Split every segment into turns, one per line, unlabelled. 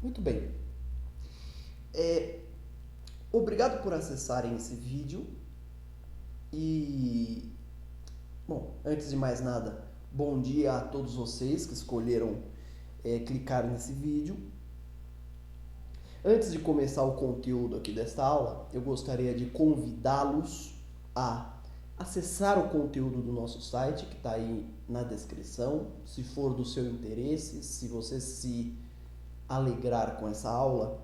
Muito bem. Obrigado por acessarem esse vídeo e, bom, antes de mais nada, bom dia a todos vocês que escolheram clicar nesse vídeo. Antes de começar o conteúdo aqui desta aula, eu gostaria de convidá-los a acessar o conteúdo do nosso site, que está aí na descrição. Se for do seu interesse, se você se alegrar com essa aula,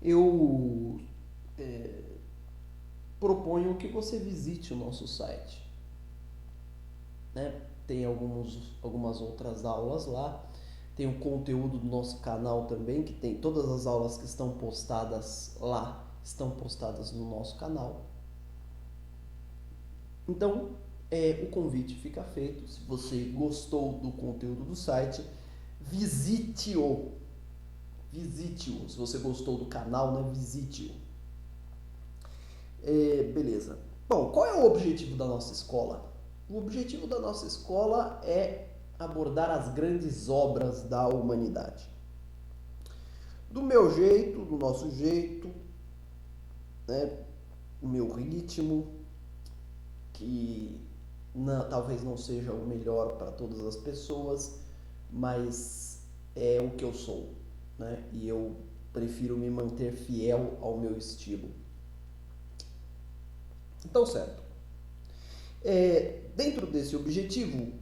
eu proponho que você visite o nosso site. Tem algumas outras aulas lá. Tem o conteúdo do nosso canal também, que tem todas as aulas que estão postadas lá, estão postadas no nosso canal. Então, o convite fica feito. Se você gostou do conteúdo do site, visite-o. Visite-o. Se você gostou do canal, visite-o. Beleza. Bom, qual é o objetivo da nossa escola? O objetivo da nossa escola é abordar as grandes obras da humanidade. Do meu jeito, do nosso jeito, o meu ritmo, que talvez não seja o melhor para todas as pessoas, mas é o que eu sou, e eu prefiro me manter fiel ao meu estilo. Então, certo. Dentro desse objetivo,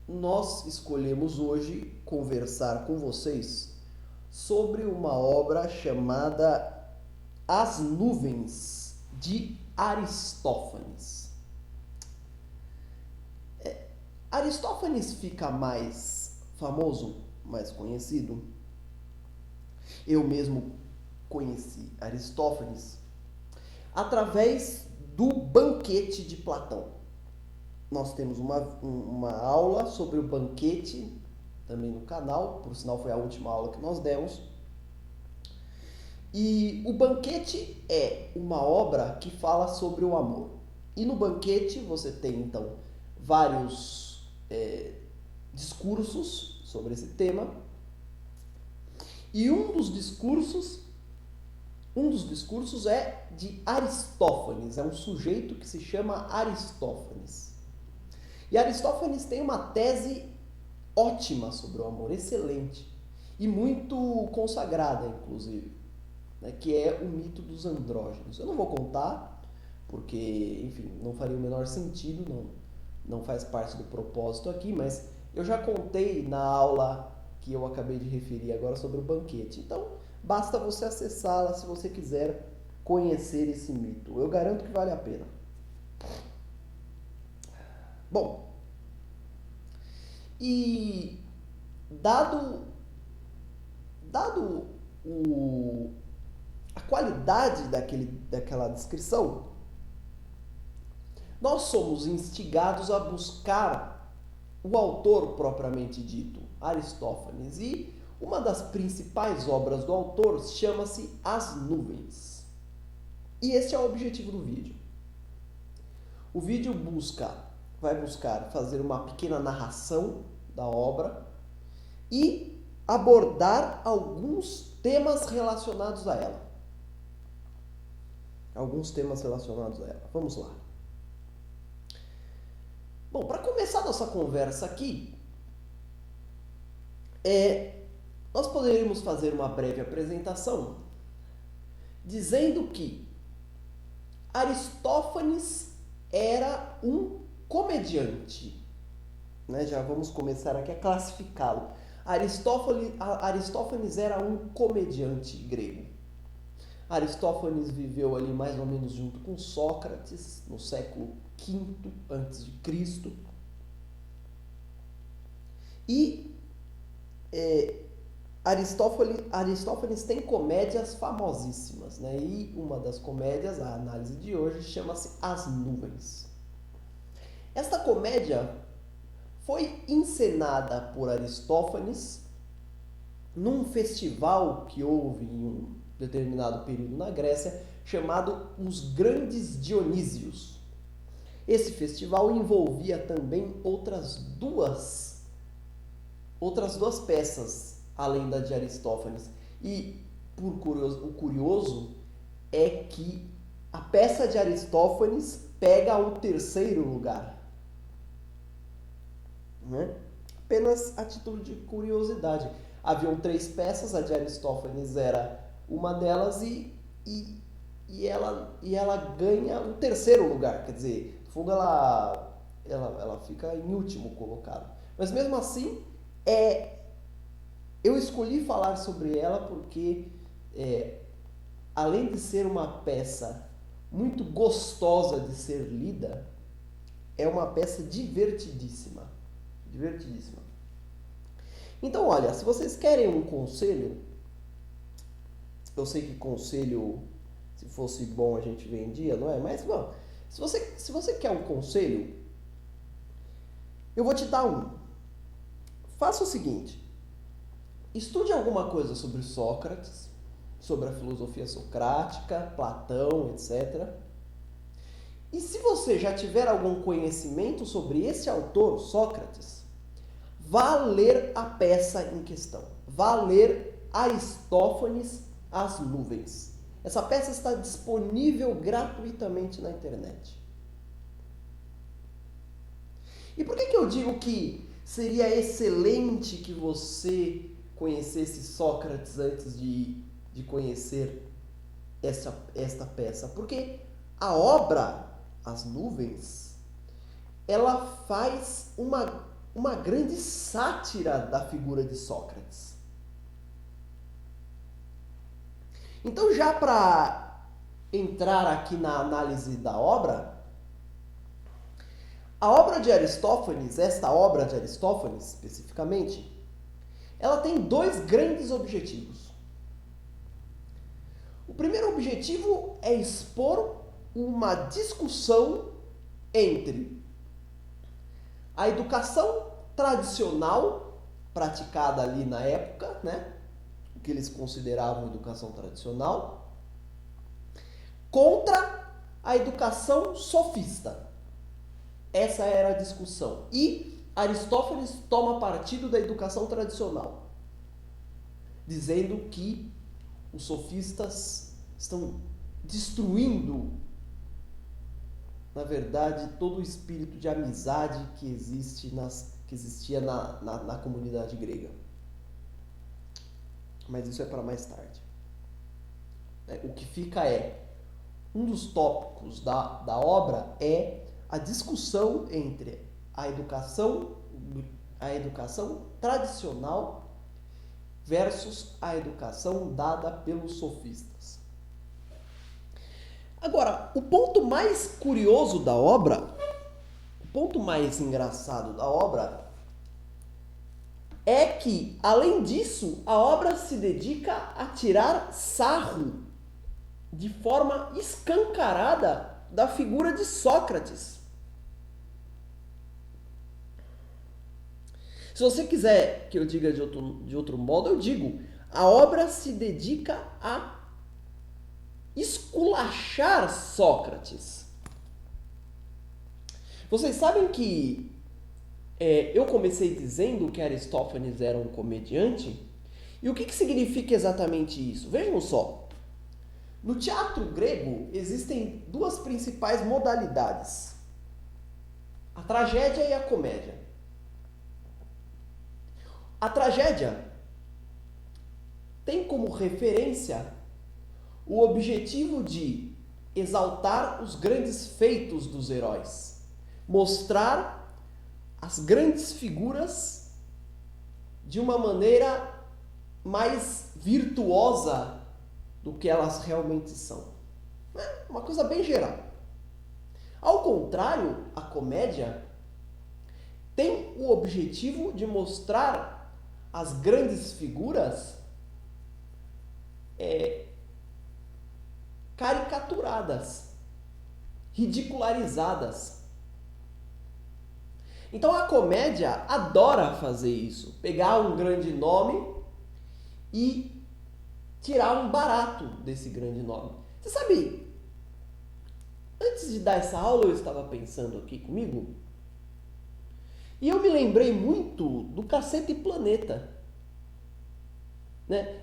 nós escolhemos hoje conversar com vocês sobre uma obra chamada As Nuvens, de Aristófanes. Aristófanes fica mais famoso, mais conhecido. Eu mesmo conheci Aristófanes através do Banquete de Platão. Nós temos uma aula sobre o Banquete também no canal, por sinal foi a última aula que nós demos. E o Banquete é uma obra que fala sobre o amor. E no Banquete você tem então vários discursos sobre esse tema. E um dos discursos é de Aristófanes, é um sujeito que se chama Aristófanes. E Aristófanes tem uma tese ótima sobre o amor, excelente, e muito consagrada, inclusive, que é o mito dos andrógenos. Eu não vou contar, porque, enfim, não faria o menor sentido, não faz parte do propósito aqui, mas eu já contei na aula que eu acabei de referir agora sobre o Banquete. Então, basta você acessá-la se você quiser conhecer esse mito. Eu garanto que vale a pena. Bom, e dado a qualidade daquela descrição, nós somos instigados a buscar o autor propriamente dito, Aristófanes, e uma das principais obras do autor chama-se As Nuvens. E esse é o objetivo do vídeo. O vídeo vai buscar fazer uma pequena narração da obra e abordar alguns temas relacionados a ela. Vamos lá. Bom, para começar nossa conversa aqui, nós poderíamos fazer uma breve apresentação dizendo que Aristófanes era um comediante. Já vamos começar aqui a classificá-lo. Aristófanes era um comediante grego. Aristófanes viveu ali mais ou menos junto com Sócrates, no século V a.C. E Aristófanes tem comédias famosíssimas, E uma das comédias, a análise de hoje, chama-se As Nuvens. Esta comédia foi encenada por Aristófanes num festival que houve em um determinado período na Grécia, chamado Os Grandes Dionísios. Esse festival envolvia também outras duas peças além da de Aristófanes. E o curioso é que a peça de Aristófanes pega o terceiro lugar. Né? Apenas a título de curiosidade. Haviam 3 peças, a de Aristófanes era uma delas e ela ganha o terceiro lugar. Quer dizer, no fundo ela fica em último colocado. Mas mesmo assim, eu escolhi falar sobre ela porque, além de ser uma peça muito gostosa de ser lida, é uma peça divertidíssima. Divertidíssima. Então, olha, se vocês querem um conselho, eu sei que conselho, se fosse bom a gente vendia, não é? Mas, bom, se você quer um conselho, eu vou te dar um. Faça o seguinte, estude alguma coisa sobre Sócrates, sobre a filosofia socrática, Platão, etc. E se você já tiver algum conhecimento sobre esse autor, Sócrates, vá ler a peça em questão. Vá ler Aristófanes, As Nuvens. Essa peça está disponível gratuitamente na internet. E por que eu digo que seria excelente que você conhecesse Sócrates antes de conhecer esta peça? Porque a obra As Nuvens, ela faz uma grande sátira da figura de Sócrates. Então, já para entrar aqui na análise da obra, a obra de Aristófanes, esta obra de Aristófanes especificamente, ela tem 2 grandes objetivos. O primeiro objetivo é expor uma discussão entre a educação tradicional praticada ali na época, né? O que eles consideravam educação tradicional, contra a educação sofista. Essa era a discussão. E Aristófanes toma partido da educação tradicional, dizendo que os sofistas estão destruindo, na verdade, todo o espírito de amizade que existia na comunidade grega. Mas isso é para mais tarde. O que fica um dos tópicos da obra é a discussão entre a educação tradicional versus a educação dada pelos sofistas. Agora, o ponto mais curioso da obra, o ponto mais engraçado da obra, é que, além disso, a obra se dedica a tirar sarro de forma escancarada da figura de Sócrates. Se você quiser que eu diga de outro modo, eu digo, a obra se dedica a esculachar Sócrates. Vocês sabem que eu comecei dizendo que Aristófanes era um comediante? E o que significa exatamente isso? Vejam só. No teatro grego existem 2 principais modalidades: a tragédia e a comédia. A tragédia tem como referência o objetivo de exaltar os grandes feitos dos heróis, mostrar as grandes figuras de uma maneira mais virtuosa do que elas realmente são. É uma coisa bem geral. Ao contrário, a comédia tem o objetivo de mostrar as grandes figuras caricaturadas, ridicularizadas. Então a comédia adora fazer isso, pegar um grande nome e tirar um barato desse grande nome. Você sabe, antes de dar essa aula eu estava pensando aqui comigo e eu me lembrei muito do Cacete Planeta. né?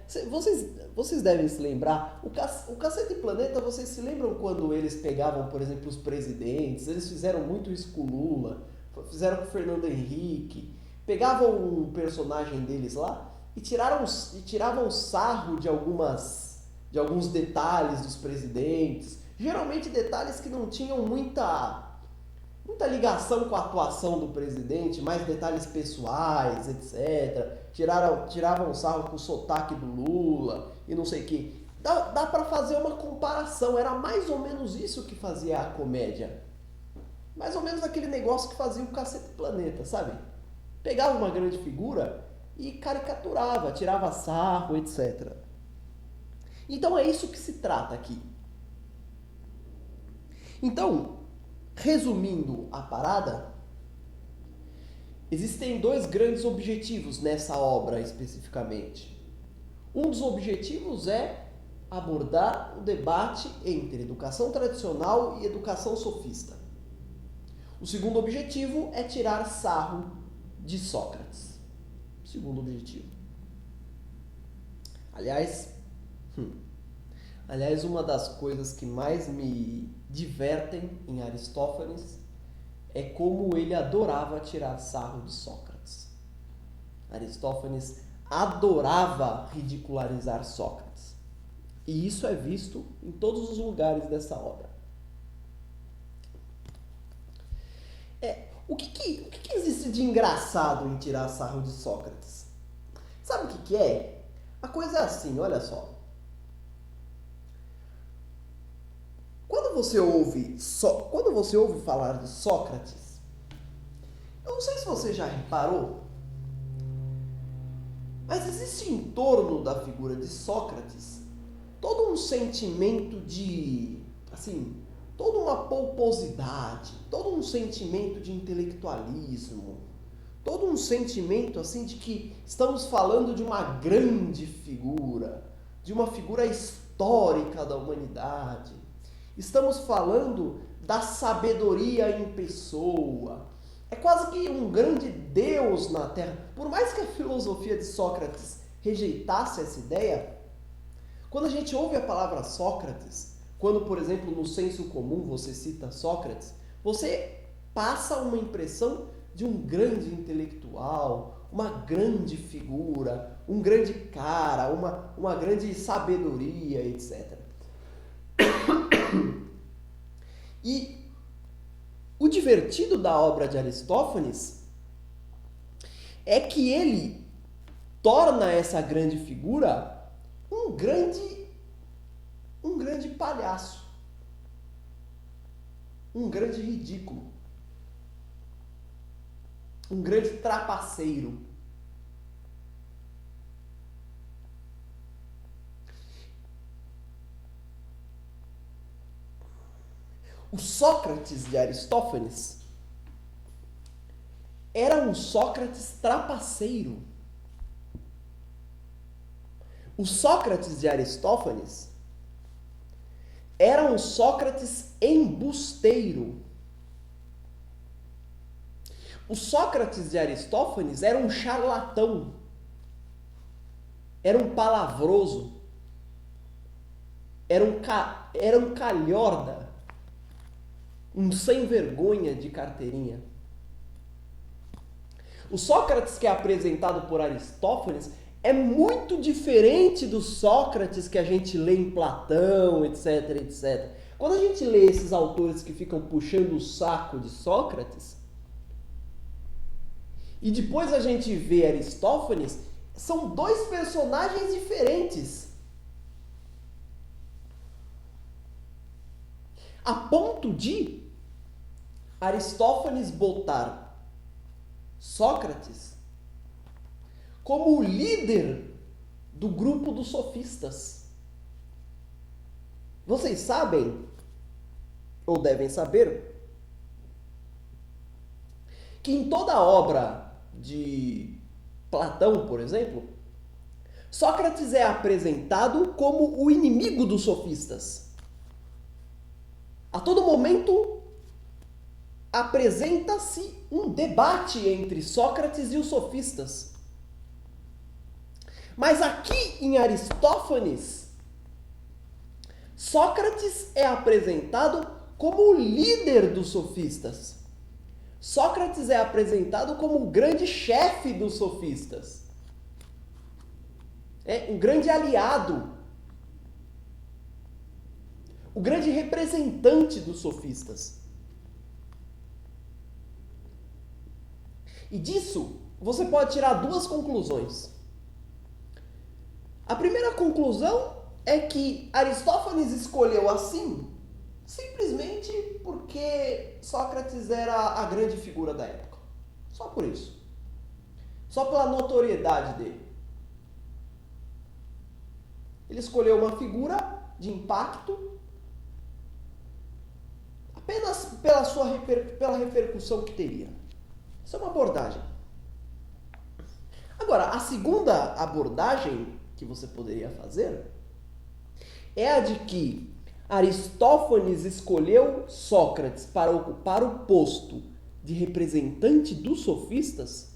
Vocês devem se lembrar, o Cacete Planeta, vocês se lembram quando eles pegavam, por exemplo, os presidentes, eles fizeram muito isso com o Lula, fizeram com o Fernando Henrique, pegavam um personagem deles lá e tiravam sarro de alguns detalhes dos presidentes, geralmente detalhes que não tinham muita ligação com a atuação do presidente, mais detalhes pessoais, etc. Tiravam sarro com o sotaque do Lula e não sei o que. Dá para fazer uma comparação, era mais ou menos isso que fazia a comédia. Mais ou menos aquele negócio que fazia o Cacete Planeta, sabe? Pegava uma grande figura e caricaturava, tirava sarro, etc. Então é isso que se trata aqui. Então, resumindo a parada, existem dois grandes objetivos nessa obra especificamente. Um dos objetivos é abordar o debate entre educação tradicional e educação sofista. O segundo objetivo é tirar sarro de Sócrates. Segundo objetivo. Aliás, uma das coisas que mais me divertem em Aristófanes é como ele adorava tirar sarro de Sócrates. Aristófanes adorava ridicularizar Sócrates. E isso é visto em todos os lugares dessa obra. O que existe de engraçado em tirar sarro de Sócrates? Sabe o que é? A coisa é assim, olha só. Quando você ouve falar de Sócrates, eu não sei se você já reparou, mas existe em torno da figura de Sócrates todo um sentimento de, toda uma pomposidade, todo um sentimento de intelectualismo, todo um sentimento de que estamos falando de uma grande figura, de uma figura histórica da humanidade. Estamos falando da sabedoria em pessoa. É quase que um grande Deus na Terra. Por mais que a filosofia de Sócrates rejeitasse essa ideia, quando a gente ouve a palavra Sócrates, quando, por exemplo, no senso comum você cita Sócrates, você passa uma impressão de um grande intelectual, uma grande figura, um grande cara, uma grande sabedoria, etc. E o divertido da obra de Aristófanes é que ele torna essa grande figura um grande palhaço, um grande ridículo, um grande trapaceiro. O Sócrates de Aristófanes era um Sócrates trapaceiro. O Sócrates de Aristófanes era um Sócrates embusteiro. O Sócrates de Aristófanes era um charlatão. Era um palavroso. Era um calhorda. Um sem vergonha de carteirinha. O Sócrates que é apresentado por Aristófanes é muito diferente do Sócrates que a gente lê em Platão, etc, etc. Quando a gente lê esses autores que ficam puxando o saco de Sócrates, e depois a gente vê Aristófanes, são dois personagens diferentes. A ponto de Aristófanes botar Sócrates como o líder do grupo dos sofistas. Vocês sabem, ou devem saber, que em toda a obra de Platão, por exemplo, Sócrates é apresentado como o inimigo dos sofistas. A todo momento apresenta-se um debate entre Sócrates e os sofistas. Mas aqui em Aristófanes, Sócrates é apresentado como o líder dos sofistas. Sócrates é apresentado como o grande chefe dos sofistas. Um grande aliado. O grande representante dos sofistas. E disso, você pode tirar duas conclusões. A primeira conclusão é que Aristófanes escolheu assim simplesmente porque Sócrates era a grande figura da época. Só por isso. Só pela notoriedade dele. Ele escolheu uma figura de impacto apenas pela repercussão que teria. Isso é uma abordagem. Agora, a segunda abordagem que você poderia fazer é a de que Aristófanes escolheu Sócrates para ocupar o posto de representante dos sofistas,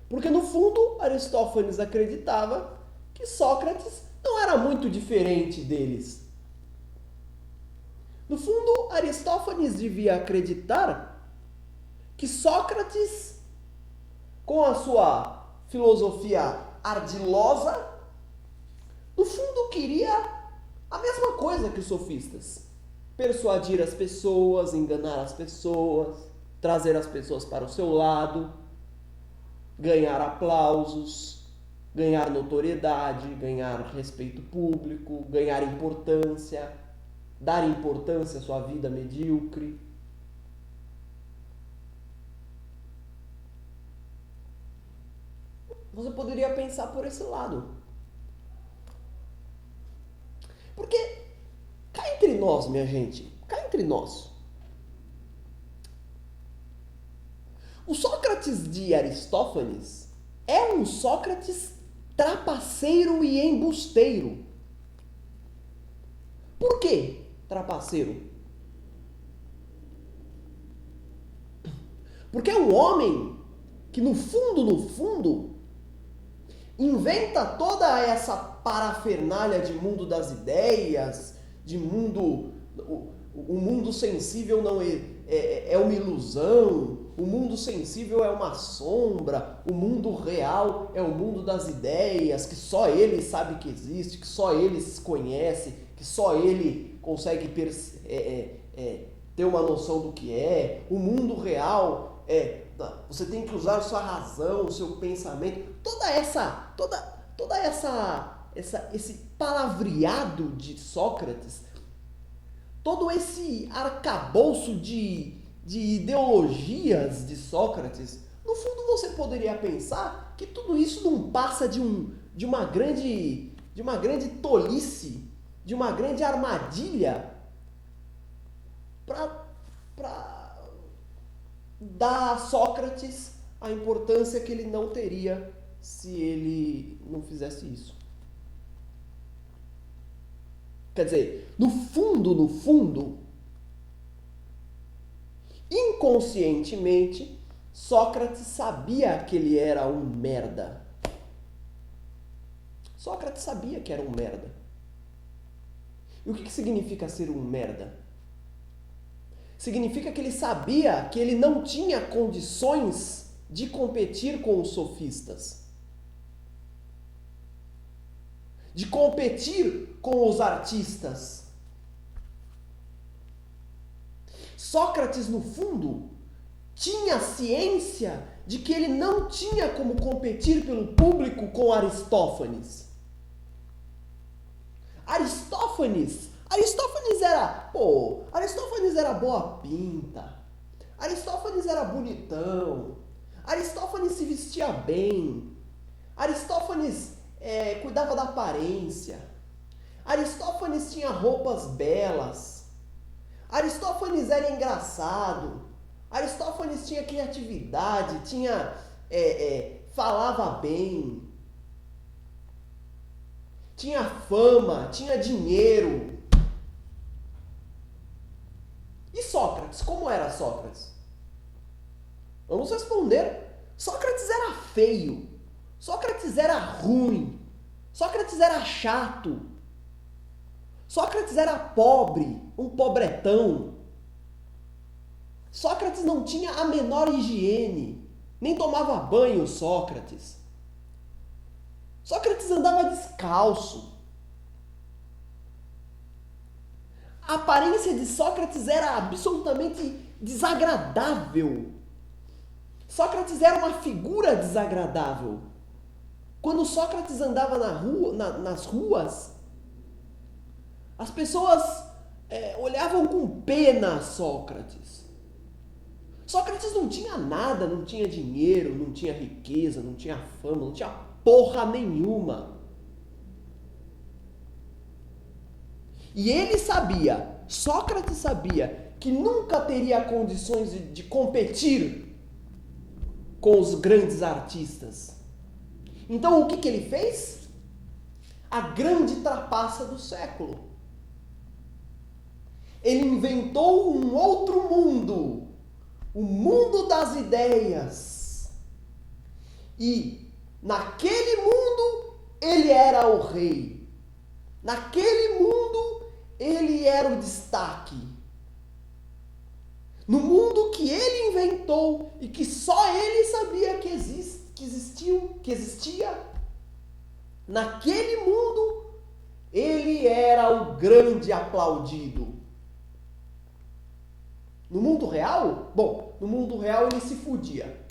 porque no fundo Aristófanes acreditava que Sócrates não era muito diferente deles. No fundo, Aristófanes devia acreditar que Sócrates, com a sua filosofia ardilosa, no fundo queria a mesma coisa que os sofistas. Persuadir as pessoas, enganar as pessoas, trazer as pessoas para o seu lado, ganhar aplausos, ganhar notoriedade, ganhar respeito público, ganhar importância, dar importância à sua vida medíocre. Você poderia pensar por esse lado. Porque, cá entre nós, minha gente, cá entre nós, o Sócrates de Aristófanes é um Sócrates trapaceiro e embusteiro. Por que trapaceiro? Porque é um homem que no fundo, inventa toda essa parafernália de mundo das ideias, de mundo... O mundo sensível não é uma ilusão, o mundo sensível é uma sombra, o mundo real é o mundo das ideias, que só ele sabe que existe, que só ele se conhece, que só ele consegue ter uma noção do que é. O mundo real você tem que usar a sua razão, o seu pensamento, esse palavreado de Sócrates, todo esse arcabouço de ideologias de Sócrates, no fundo você poderia pensar que tudo isso não passa de uma grande tolice, de uma grande armadilha para dar a Sócrates a importância que ele não teria se ele não fizesse isso. Quer dizer, no fundo, inconscientemente, Sócrates sabia que ele era um merda. Sócrates sabia que era um merda. E o que significa ser um merda? Significa que ele sabia que ele não tinha condições de competir com os sofistas. De competir com os artistas. Sócrates, no fundo, tinha ciência de que ele não tinha como competir pelo público com Aristófanes. Aristófanes era boa pinta. Aristófanes era bonitão. Aristófanes se vestia bem. Aristófanes cuidava da aparência. Aristófanes tinha roupas belas. Aristófanes era engraçado. Aristófanes tinha criatividade, falava bem. Tinha fama, tinha dinheiro. E Sócrates? Como era Sócrates? Vamos responder. Sócrates era feio. Sócrates era ruim. Sócrates era chato. Sócrates era pobre, um pobretão. Sócrates não tinha a menor higiene, nem tomava banho, Sócrates. Sócrates andava descalço. A aparência de Sócrates era absolutamente desagradável. Sócrates era uma figura desagradável. Quando Sócrates andava nas ruas, as pessoas olhavam com pena a Sócrates. Sócrates não tinha nada, não tinha dinheiro, não tinha riqueza, não tinha fama, não tinha porra nenhuma. E ele sabia, Sócrates sabia, que nunca teria condições de competir com os grandes artistas. Então o que ele fez? A grande trapaça do século. Ele inventou um outro mundo, o mundo das ideias. E naquele mundo ele era o rei. Naquele mundo ele era o destaque. No mundo que ele inventou e que só ele sabia que existia, naquele mundo ele era o grande aplaudido. No mundo real? Bom, no mundo real ele se fudia.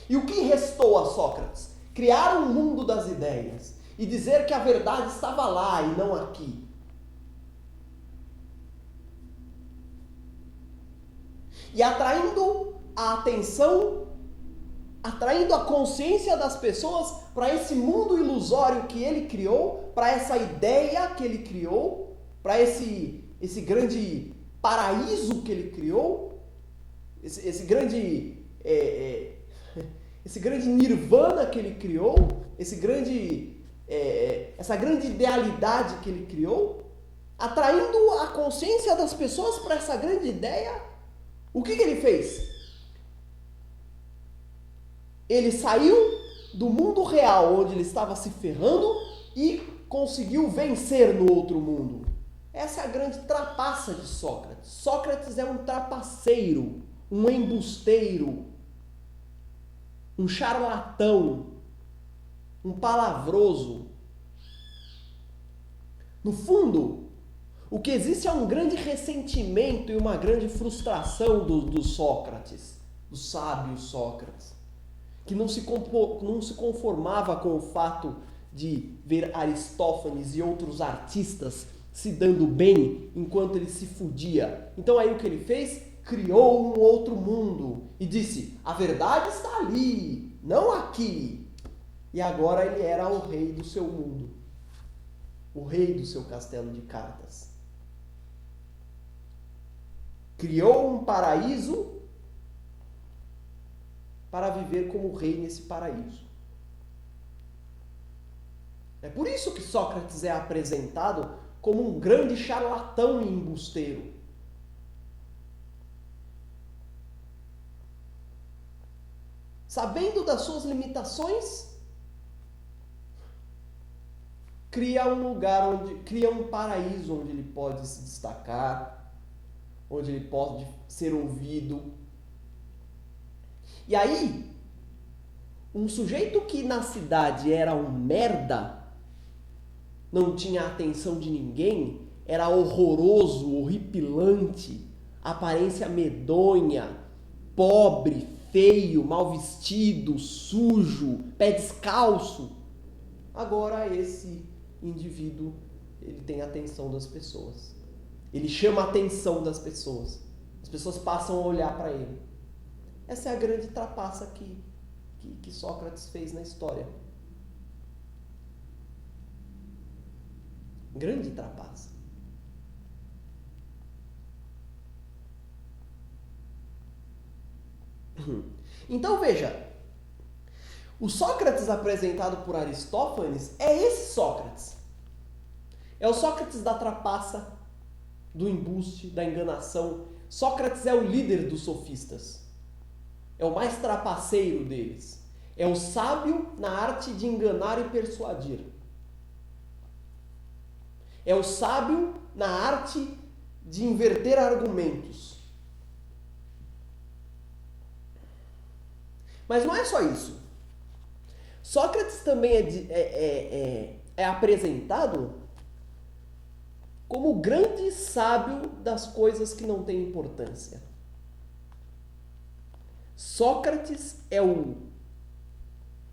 E o que restou a Sócrates? Criar um mundo das ideias e dizer que a verdade estava lá e não aqui. E atraindo a atenção, atraindo a consciência das pessoas para esse mundo ilusório que ele criou, para essa ideia que ele criou, para esse grande paraíso que ele criou, esse grande nirvana que ele criou, essa grande idealidade que ele criou, atraindo a consciência das pessoas para essa grande ideia. O que ele fez? Ele saiu do mundo real, onde ele estava se ferrando, e conseguiu vencer no outro mundo. Essa é a grande trapaça de Sócrates. Sócrates é um trapaceiro, um embusteiro, um charlatão, um palavroso. No fundo, o que existe é um grande ressentimento e uma grande frustração do Sócrates, do sábio Sócrates, que não se conformava com o fato de ver Aristófanes e outros artistas se dando bem enquanto ele se fudia. Então aí o que ele fez? Criou um outro mundo e disse: a verdade está ali, não aqui. E agora ele era o rei do seu mundo, o rei do seu castelo de cartas. Criou um paraíso para viver como rei nesse paraíso. É por isso que Sócrates é apresentado como um grande charlatão e embusteiro. Sabendo das suas limitações, cria um paraíso onde ele pode se destacar, onde ele pode ser ouvido. E aí, um sujeito que na cidade era um merda, não tinha atenção de ninguém, era horroroso, horripilante, aparência medonha, pobre, feio, mal vestido, sujo, pé descalço. Agora esse indivíduo, ele tem a atenção das pessoas. Ele chama a atenção das pessoas. As pessoas passam a olhar para ele. Essa é a grande trapaça que Sócrates fez na história. Grande trapaça. Então veja, o Sócrates apresentado por Aristófanes é esse Sócrates. É o Sócrates da trapaça, do embuste, da enganação. Sócrates é o líder dos sofistas. é o mais trapaceiro deles. É o sábio na arte de enganar e persuadir. É o sábio na arte de inverter argumentos. Mas não é só isso. Sócrates também é apresentado como o grande sábio das coisas que não têm importância. Sócrates é o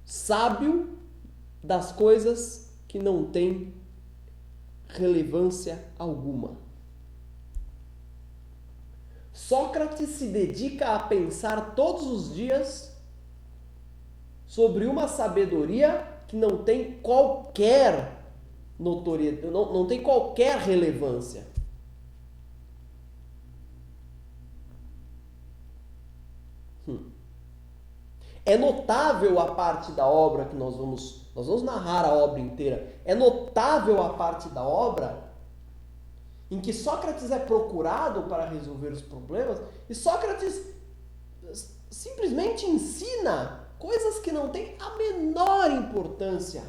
sábio das coisas que não têm relevância alguma. Sócrates se dedica a pensar todos os dias sobre uma sabedoria que não tem qualquer notoriedade, não tem qualquer relevância. É notável a parte da obra que nós vamos narrar a obra inteira. É notável a parte da obra em que Sócrates é procurado para resolver os problemas e Sócrates simplesmente ensina coisas que não têm a menor importância.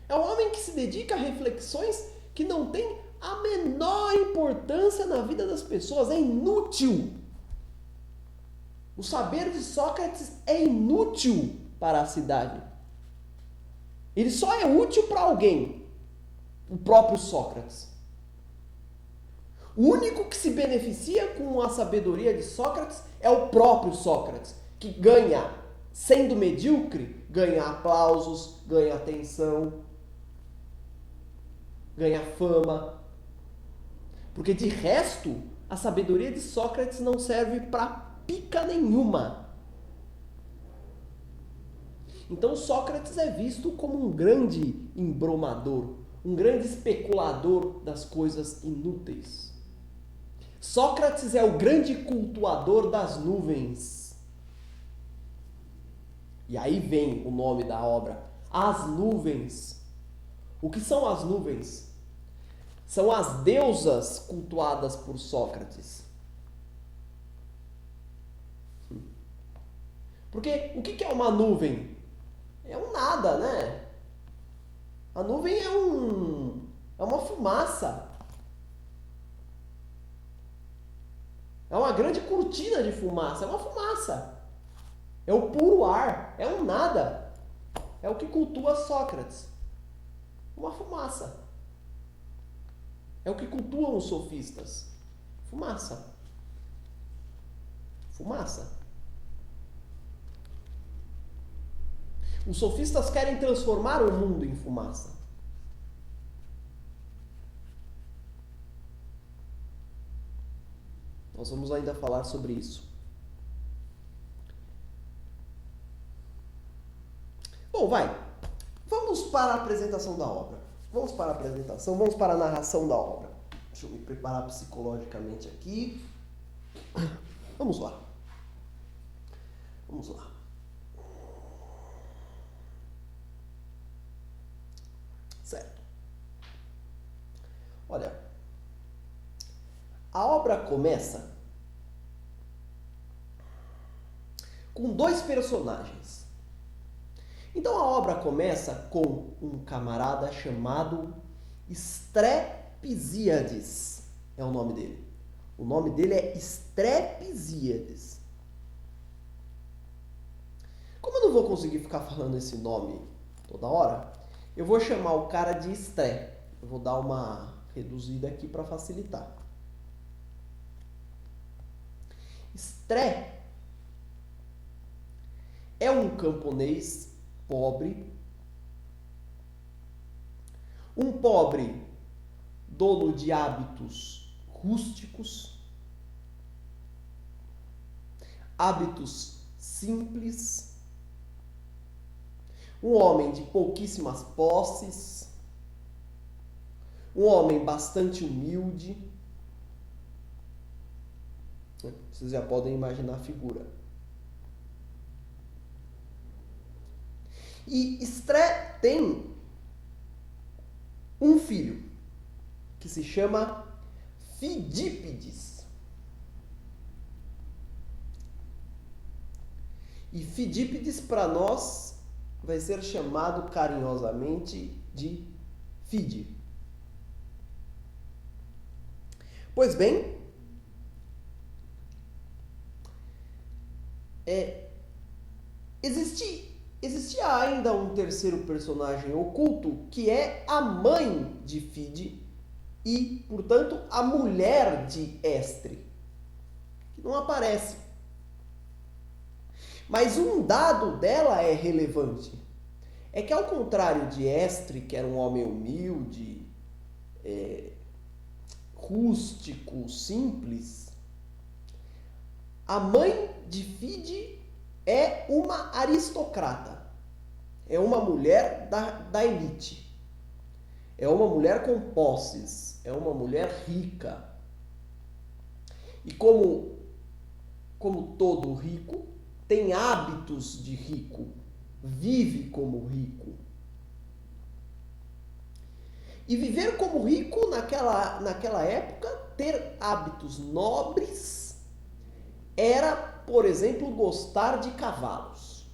É um homem que se dedica a reflexões que não têm a menor importância na vida das pessoas. É inútil. O saber de Sócrates é inútil para a cidade. Ele só é útil para alguém. O próprio Sócrates. O único que se beneficia com a sabedoria de Sócrates é o próprio Sócrates, que ganha, sendo medíocre, ganha aplausos, ganha atenção, ganha fama. Porque de resto, a sabedoria de Sócrates não serve para pica nenhuma. Então Sócrates é visto como um grande embromador, um grande especulador das coisas inúteis. Sócrates é o grande cultuador das nuvens. E aí vem o nome da obra, As Nuvens. O que são as nuvens? São as deusas cultuadas por Sócrates. Porque o que é uma nuvem? É um nada, né? A nuvem é uma fumaça. É uma grande cortina de fumaça. É uma fumaça. É o puro ar. É um nada. É o que cultua Sócrates. Uma fumaça. É o que cultuam os sofistas. Fumaça. Fumaça. Os sofistas querem transformar o mundo em fumaça. Nós vamos ainda falar sobre isso. Bom, vamos para a apresentação da obra. Vamos para a apresentação, vamos para a narração da obra. Deixa eu me preparar psicologicamente aqui. Vamos lá. Vamos lá. Certo. Olha, a obra começa com dois personagens. Então a obra começa com um camarada chamado Estrepsíades. É o nome dele. O nome dele é Estrepsíades. Como eu não vou conseguir ficar falando esse nome toda hora, eu vou chamar o cara de Estré. Eu vou dar uma reduzida aqui para facilitar. Estré é um camponês pobre, um pobre dono de hábitos rústicos, hábitos simples, um homem de pouquíssimas posses, um homem bastante humilde. Vocês já podem imaginar a figura. E Estré tem um filho que se chama Fidípides. E Fidípides, para nós, vai ser chamado carinhosamente de Fide. Pois bem, existia ainda um terceiro personagem oculto, que é a mãe de Fide e, portanto, a mulher de Estre, que não aparece. Mas um dado dela é relevante. É que, ao contrário de Estre, que era um homem humilde, rústico, simples, a mãe de Fide é uma aristocrata. É uma mulher da elite. É uma mulher com posses. É uma mulher rica. E como todo rico, tem hábitos de rico. Vive como rico. E viver como rico naquela época, ter hábitos nobres, era, por exemplo, gostar de cavalos.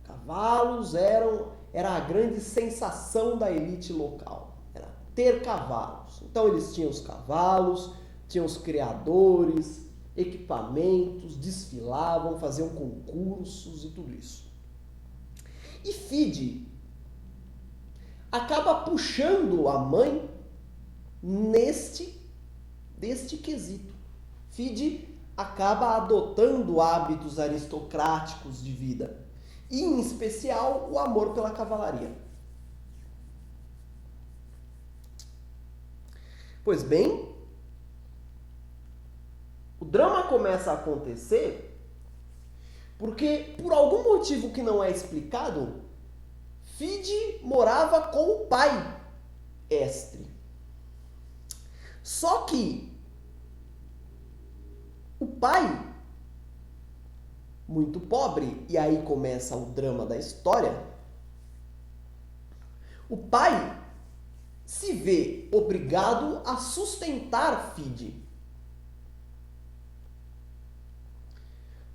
Cavalos era a grande sensação da elite local. Era ter cavalos. Então eles tinham os cavalos, tinham os criadores, equipamentos, desfilavam, faziam concursos e tudo isso. E Fide acaba puxando a mãe deste quesito. Fide acaba adotando hábitos aristocráticos de vida, e em especial o amor pela cavalaria. Pois bem, o drama começa a acontecer porque, por algum motivo que não é explicado, Fide morava com o pai, Estre. Só que o pai, muito pobre, e aí começa o drama da história, o pai se vê obrigado a sustentar Fide.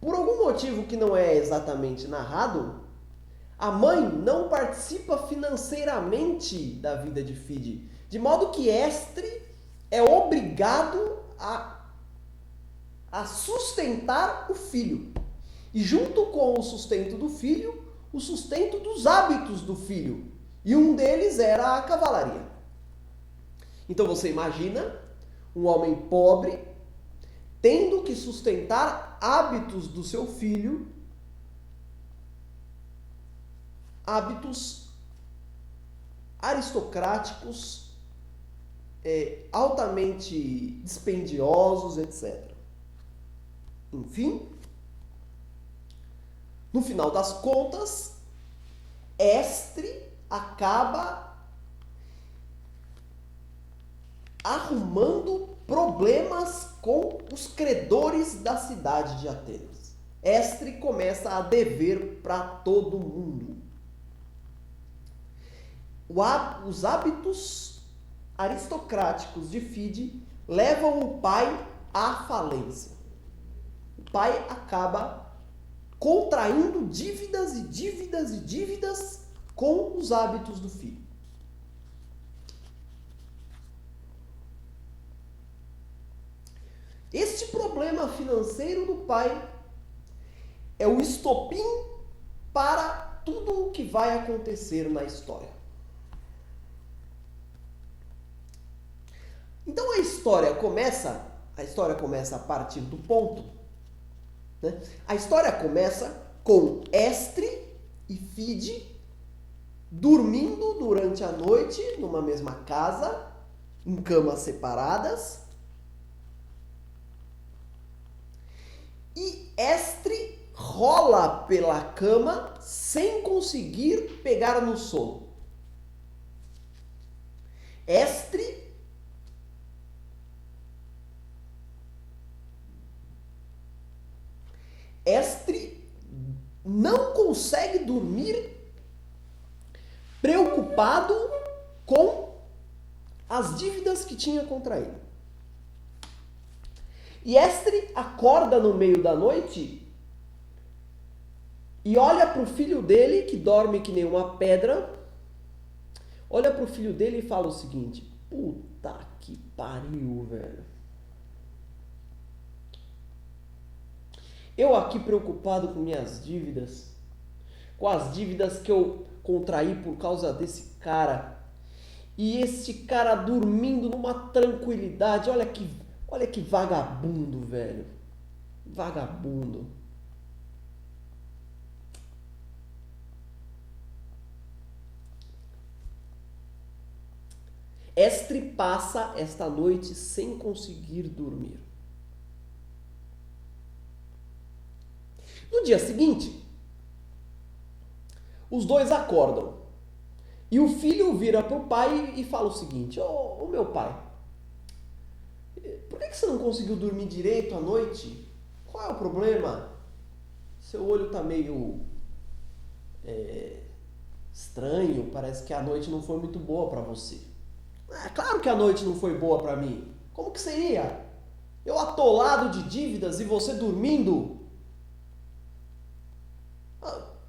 Por algum motivo que não é exatamente narrado, a mãe não participa financeiramente da vida de Fide, de modo que Estre é obrigado a sustentar o filho. E junto com o sustento do filho, o sustento dos hábitos do filho. E um deles era a cavalaria. Então você imagina um homem pobre tendo que sustentar hábitos do seu filho, hábitos aristocráticos, altamente dispendiosos, etc. Enfim, no final das contas, Estre acaba arrumando problemas com os credores da cidade de Atenas. Estre começa a dever para todo mundo. Os hábitos aristocráticos de Fide levam o pai à falência. O pai acaba contraindo dívidas e dívidas e dívidas com os hábitos do filho. Este problema financeiro do pai é o estopim para tudo o que vai acontecer na história. Então a história começa a partir do ponto, né? A história começa com Estre e Fide dormindo durante a noite numa mesma casa, em camas separadas. E Estre rola pela cama sem conseguir pegar no sono. Estre não consegue dormir, preocupado com as dívidas que tinha contraído. E Estre acorda no meio da noite e olha para o filho dele, que dorme que nem uma pedra, olha para o filho dele e fala o seguinte: puta que pariu, velho. Eu aqui preocupado com minhas dívidas, com as dívidas que eu contraí por causa desse cara. E esse cara dormindo numa tranquilidade. Olha que vagabundo, velho. Vagabundo. Estre passa esta noite sem conseguir dormir. No dia seguinte, os dois acordam. E o filho vira para o pai e fala o seguinte: ô meu pai, por que você não conseguiu dormir direito à noite? Qual é o problema? Seu olho está meio estranho, parece que a noite não foi muito boa para você. É claro que a noite não foi boa para mim. Como que seria? Eu atolado de dívidas e você dormindo?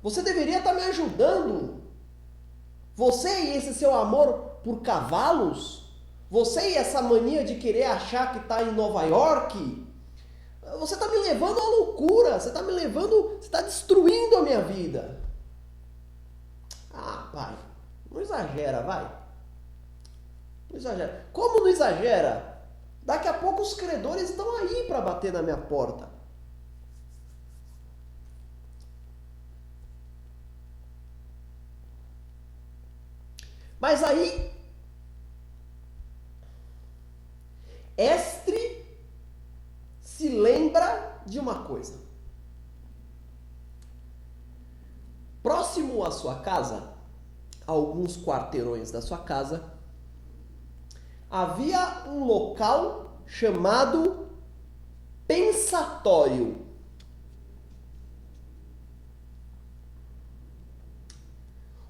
Você deveria estar me ajudando. Você e esse seu amor por cavalos? Você e essa mania de querer achar que está em Nova York? Você está me levando à loucura. Você está destruindo a minha vida. Ah, pai, não exagera, vai. Não exagera. Como não exagera? Daqui a pouco os credores estão aí para bater na minha porta. Mas aí, Estre se lembra de uma coisa. Próximo à sua casa, a alguns quarteirões da sua casa, havia um local chamado pensatório.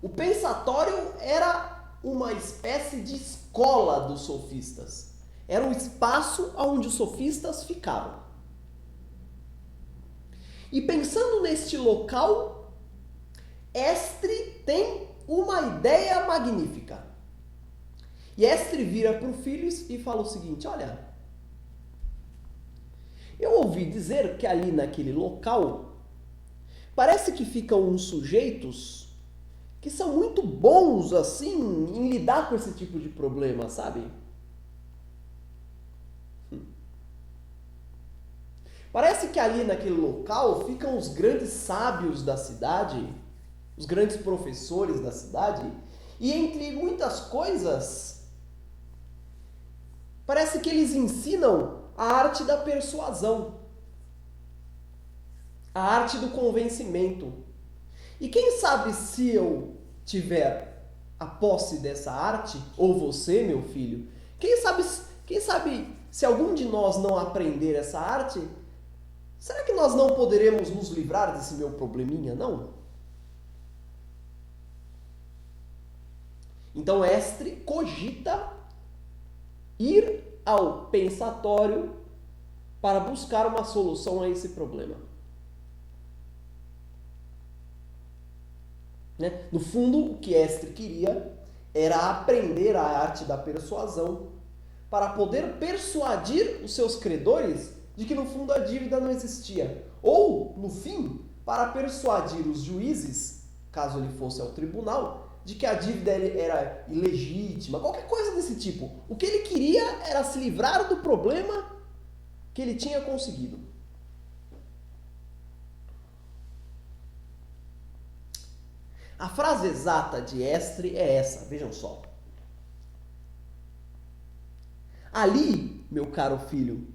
O pensatório era uma espécie de escola dos sofistas. Era um espaço onde os sofistas ficavam. E pensando neste local, Estre tem uma ideia magnífica. E Estre vira para o filho e fala o seguinte: olha, eu ouvi dizer que ali naquele local parece que ficam uns sujeitos que são muito bons assim em lidar com esse tipo de problema, sabe? Parece que ali naquele local ficam os grandes sábios da cidade, os grandes professores da cidade, e entre muitas coisas, parece que eles ensinam a arte da persuasão, a arte do convencimento. E quem sabe se eu tiver a posse dessa arte, ou você, meu filho, quem sabe se algum de nós não aprender essa arte, será que nós não poderemos nos livrar desse meu probleminha, não? Então Estre cogita ir ao pensatório para buscar uma solução a esse problema. No fundo, o que Estre queria era aprender a arte da persuasão para poder persuadir os seus credores de que no fundo a dívida não existia. Ou, no fim, para persuadir os juízes, caso ele fosse ao tribunal, de que a dívida era ilegítima, qualquer coisa desse tipo. O que ele queria era se livrar do problema que ele tinha conseguido. A frase exata de Estre é essa, vejam só. Ali, meu caro filho,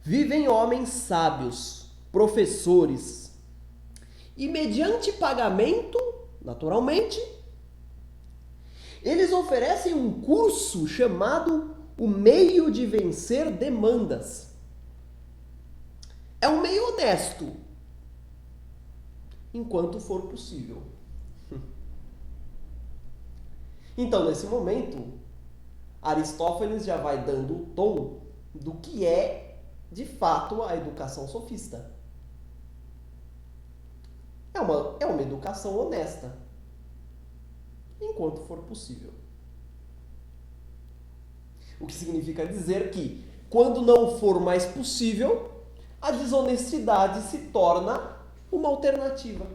vivem homens sábios, professores, e mediante pagamento, naturalmente, eles oferecem um curso chamado O Meio de Vencer Demandas. É um meio honesto, enquanto for possível. Então, nesse momento, Aristófanes já vai dando o tom do que é, de fato, a educação sofista. uma educação honesta, enquanto for possível. O que significa dizer que, quando não for mais possível, a desonestidade se torna uma alternativa.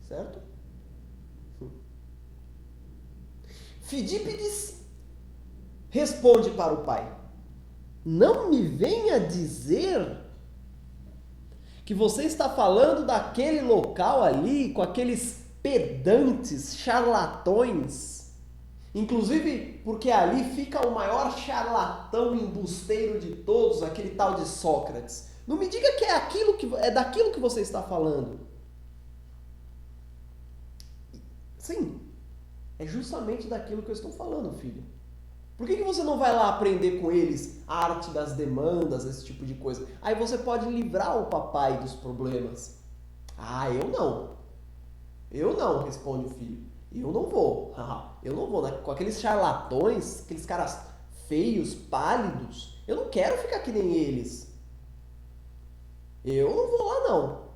Certo? Fidípides responde para o pai: não me venha dizer que você está falando daquele local ali com aqueles pedantes, charlatões. Inclusive porque ali fica o maior charlatão embusteiro de todos, aquele tal de Sócrates. Não me diga que é daquilo que você está falando. Sim, é justamente daquilo que eu estou falando, filho. Por que você não vai lá aprender com eles a arte das demandas, esse tipo de coisa? Aí você pode livrar o papai dos problemas. Ah, eu não. Eu não, responde o filho. Eu não vou. Eu não vou. Com aqueles charlatões, aqueles caras feios, pálidos. Eu não quero ficar que nem eles. Eu não vou lá, não.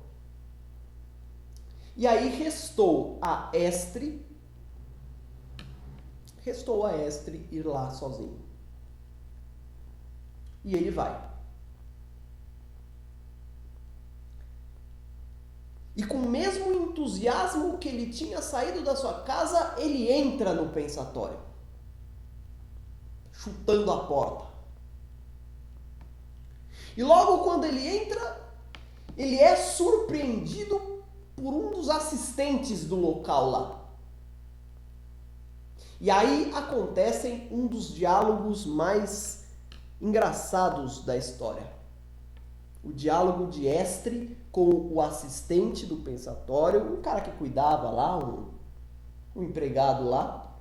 E aí restou a Estre ir lá sozinho. E ele vai. E com o mesmo entusiasmo que ele tinha saído da sua casa, ele entra no pensatório, chutando a porta. E logo quando ele entra, ele é surpreendido por um dos assistentes do local lá. E aí acontecem um dos diálogos mais engraçados da história. O diálogo de Estre com o assistente do pensatório, um cara que cuidava lá, um empregado lá,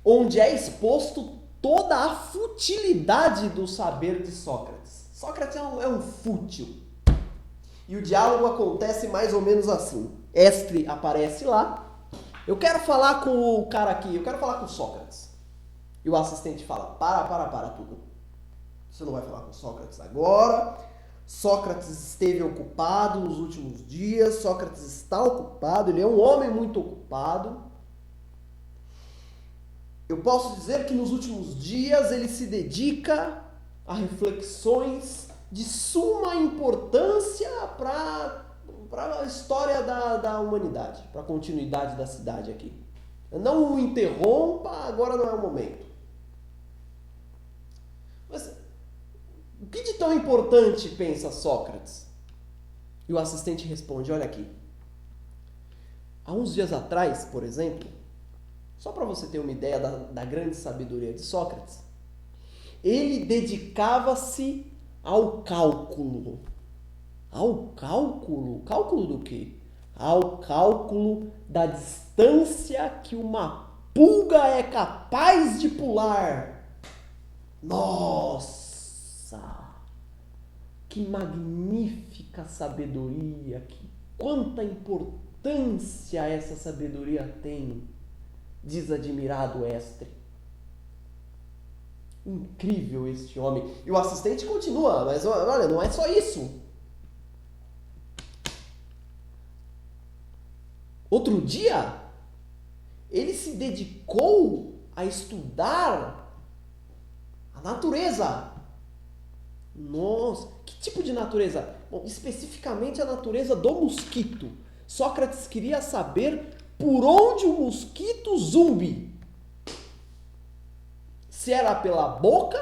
onde é exposto toda a futilidade do saber de Sócrates. Sócrates é um fútil. E o diálogo acontece mais ou menos assim. Estre aparece lá. Eu quero falar com o cara aqui, eu quero falar com Sócrates. E o assistente fala: para tudo. Você não vai falar com Sócrates agora. Sócrates esteve ocupado nos últimos dias. Sócrates está ocupado, ele é um homem muito ocupado. Eu posso dizer que nos últimos dias ele se dedica a reflexões de suma importância para a história da humanidade, para a continuidade da cidade aqui. Não o interrompa, agora não é o momento. Mas o que de tão importante pensa Sócrates? E o assistente responde: olha aqui. Há uns dias atrás, por exemplo, só para você ter uma ideia da grande sabedoria de Sócrates, ele dedicava-se ao cálculo. Ao cálculo? Cálculo do quê? Ao cálculo da distância que uma pulga é capaz de pular. Nossa! Que magnífica sabedoria! Quanta importância essa sabedoria tem, diz admirado Estre. Incrível este homem. E o assistente continua, mas olha, não é só isso. Outro dia, ele se dedicou a estudar a natureza. Nossa, que tipo de natureza? Bom, especificamente a natureza do mosquito. Sócrates queria saber por onde o mosquito zumbi. Se era pela boca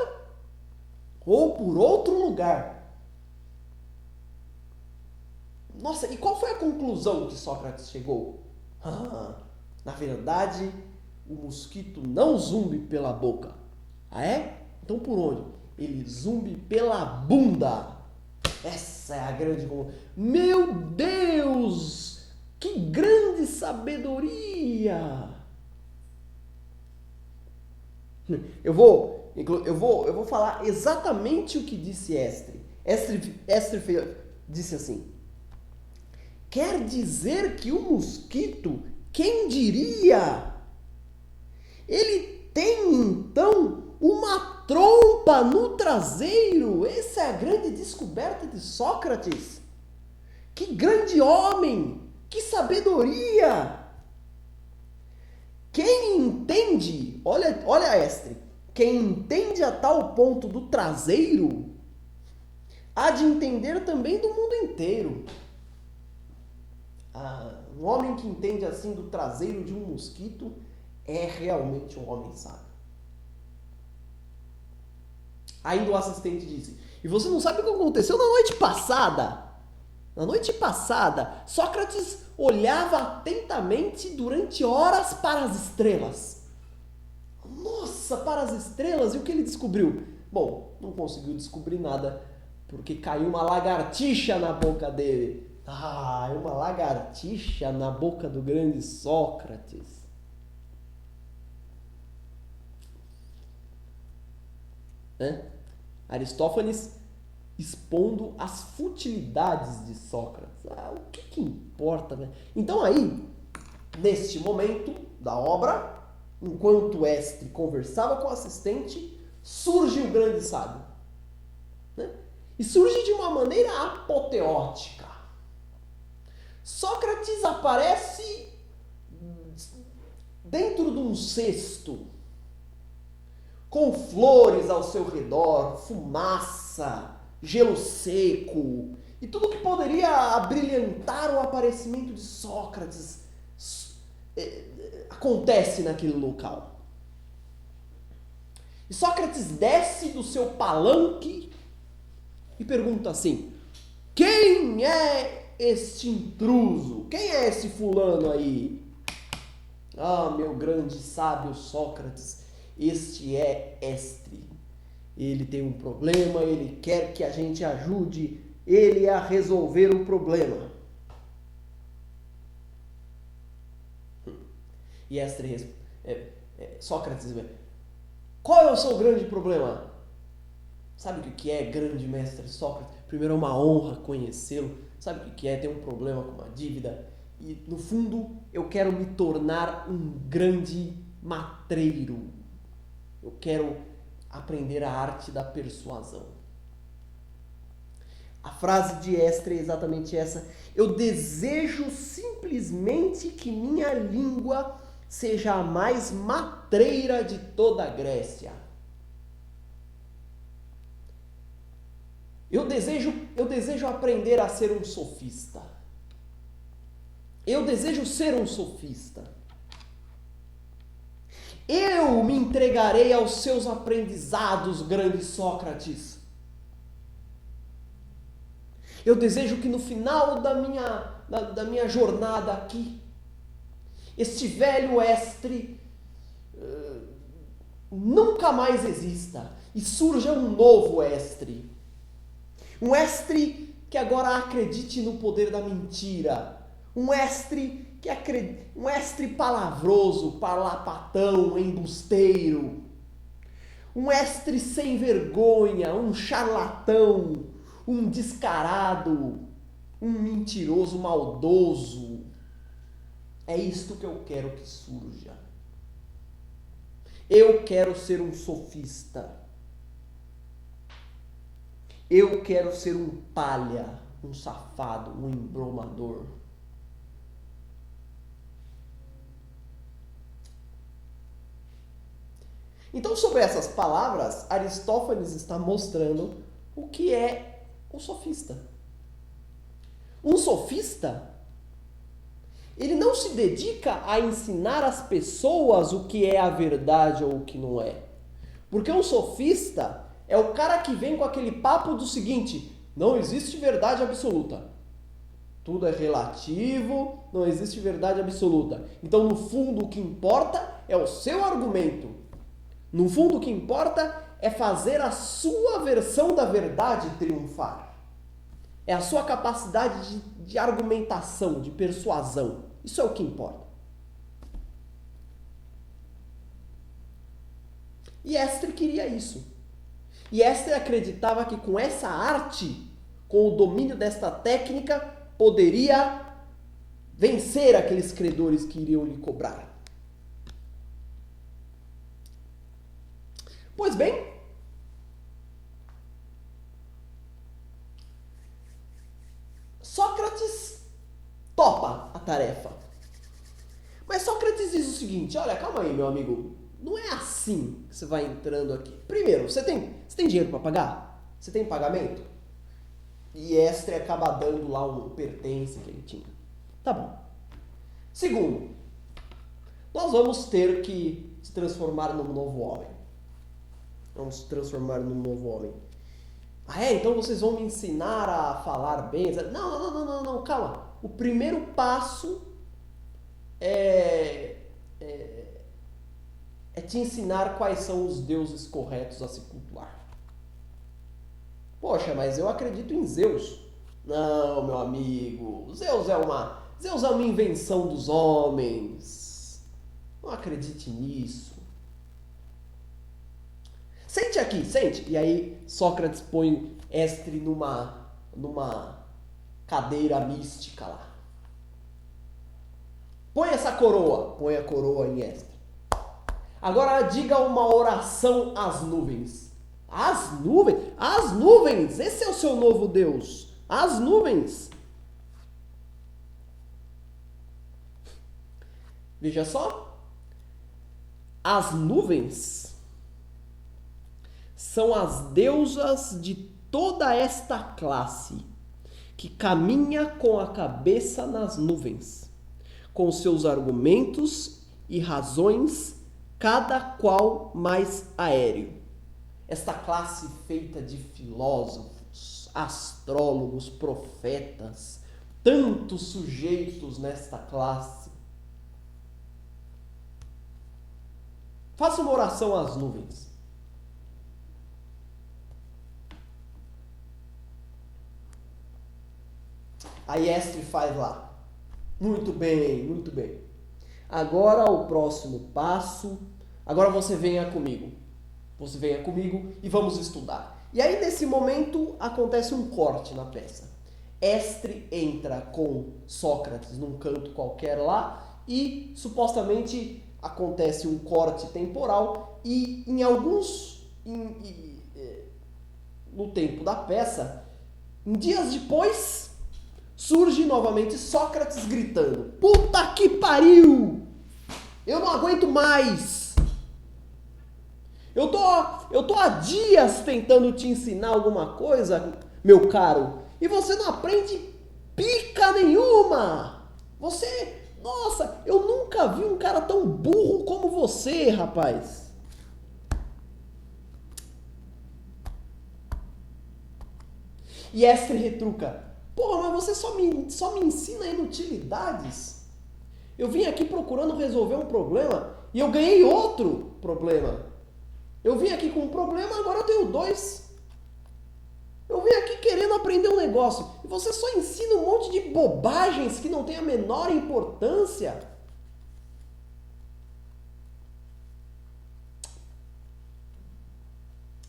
ou por outro lugar. Nossa, e qual foi a conclusão que Sócrates chegou? Na verdade, o mosquito não zumbi pela boca. Ah, é? Então por onde? Ele zumbi pela bunda. Essa é a grande conclusão. Meu Deus! Que grande sabedoria! Eu vou falar exatamente o que disse Estre. Estre disse assim: quer dizer que o mosquito, quem diria? Ele tem então uma trompa no traseiro. Essa é a grande descoberta de Sócrates. Que grande homem! Que sabedoria! Quem entende, olha Estre, quem entende a tal ponto do traseiro, há de entender também do mundo inteiro. Um homem que entende assim do traseiro de um mosquito é realmente um homem sábio. Ainda o assistente disse, e você não sabe o que aconteceu na noite passada? Na noite passada, Sócrates olhava atentamente durante horas para as estrelas. Nossa, para as estrelas! E o que ele descobriu? Bom, não conseguiu descobrir nada, porque caiu uma lagartixa na boca dele. Uma lagartixa na boca do grande Sócrates. Aristófanes expondo as futilidades de Sócrates. O que importa, né? Então aí, neste momento da obra, enquanto Estre conversava com o assistente, surge o grande sábio. Né? E surge de uma maneira apoteótica. Sócrates aparece dentro de um cesto, com flores ao seu redor, fumaça, gelo seco, e tudo que poderia abrilhantar o aparecimento de Sócrates acontece naquele local. E Sócrates desce do seu palanque e pergunta assim, quem é este intruso? Quem é esse fulano aí? Meu grande sábio Sócrates, este é Estre. Ele tem um problema, ele quer que a gente ajude ele a resolver o problema. E Estre, Sócrates, qual é o seu grande problema? Sabe o que é, grande mestre Sócrates? Primeiro, é uma honra conhecê-lo. Sabe o que é ter um problema com uma dívida? E, no fundo, eu quero me tornar um grande matreiro. Eu quero aprender a arte da persuasão. A frase de Estre é exatamente essa. Eu desejo simplesmente que minha língua seja a mais matreira de toda a Grécia. Eu desejo aprender a ser um sofista. Eu desejo ser um sofista. Eu me entregarei aos seus aprendizados, grande Sócrates. Eu desejo que no final da minha jornada aqui, este velho Estre nunca mais exista e surja um novo Estre. Um Estre que agora acredite no poder da mentira. Um Estre um Estre palavroso, parlapatão, embusteiro. Um Estre sem vergonha, um charlatão, um descarado, um mentiroso maldoso. É isto que eu quero que surja. Eu quero ser um sofista. Eu quero ser um palha, um safado, um embromador. Então, sobre essas palavras, Aristófanes está mostrando o que é o sofista. Um sofista, ele não se dedica a ensinar às pessoas o que é a verdade ou o que não é. Porque um sofista é o cara que vem com aquele papo do seguinte: não existe verdade absoluta. Tudo é relativo, não existe verdade absoluta. Então, no fundo, o que importa é o seu argumento. No fundo, o que importa é fazer a sua versão da verdade triunfar. É a sua capacidade de argumentação, de persuasão. Isso é o que importa. E Estre queria isso. E Estre acreditava que com essa arte, com o domínio desta técnica, poderia vencer aqueles credores que iriam lhe cobrar. Pois bem, Sócrates topa a tarefa. Mas Sócrates diz o seguinte: olha, calma aí, meu amigo. Não é assim que você vai entrando aqui. Primeiro, você tem dinheiro para pagar? Você tem pagamento? E Estre acaba dando lá um pertence que ele tinha. Tá bom. Segundo, nós vamos ter que se transformar num novo homem. Vamos se transformar num novo homem. Ah, é? Então vocês vão me ensinar a falar bem? Não, calma. O primeiro passo é te ensinar quais são os deuses corretos a se cultuar. Poxa, mas eu acredito em Zeus. Não, meu amigo. Zeus é uma invenção dos homens. Não acredite nisso. Sente aqui, sente. E aí Sócrates põe Estre numa cadeira mística lá. Põe essa coroa. Põe a coroa em Estre. Agora diga uma oração às nuvens. As nuvens? As nuvens! Esse é o seu novo Deus. As nuvens. Veja só. As nuvens são as deusas de toda esta classe, que caminha com a cabeça nas nuvens, com seus argumentos e razões, cada qual mais aéreo. Esta classe feita de filósofos, astrólogos, profetas, tantos sujeitos nesta classe. Faça uma oração às nuvens. Aí Estre faz lá. Muito bem, muito bem. Agora o próximo passo. Agora você venha comigo. Você venha comigo e vamos estudar. E aí nesse momento acontece um corte na peça. Estre entra com Sócrates num canto qualquer lá e supostamente acontece um corte temporal e em alguns... no tempo da peça, em dias depois, surge novamente Sócrates gritando: puta que pariu! Eu não aguento mais! Eu tô há dias tentando te ensinar alguma coisa, meu caro, e você não aprende pica nenhuma! Nossa, eu nunca vi um cara tão burro como você, rapaz! E Estre retruca: porra, mas você só me ensina inutilidades. Eu vim aqui procurando resolver um problema e eu ganhei outro problema. Eu vim aqui com um problema, agora eu tenho dois. Eu vim aqui querendo aprender um negócio e você só ensina um monte de bobagens que não tem a menor importância.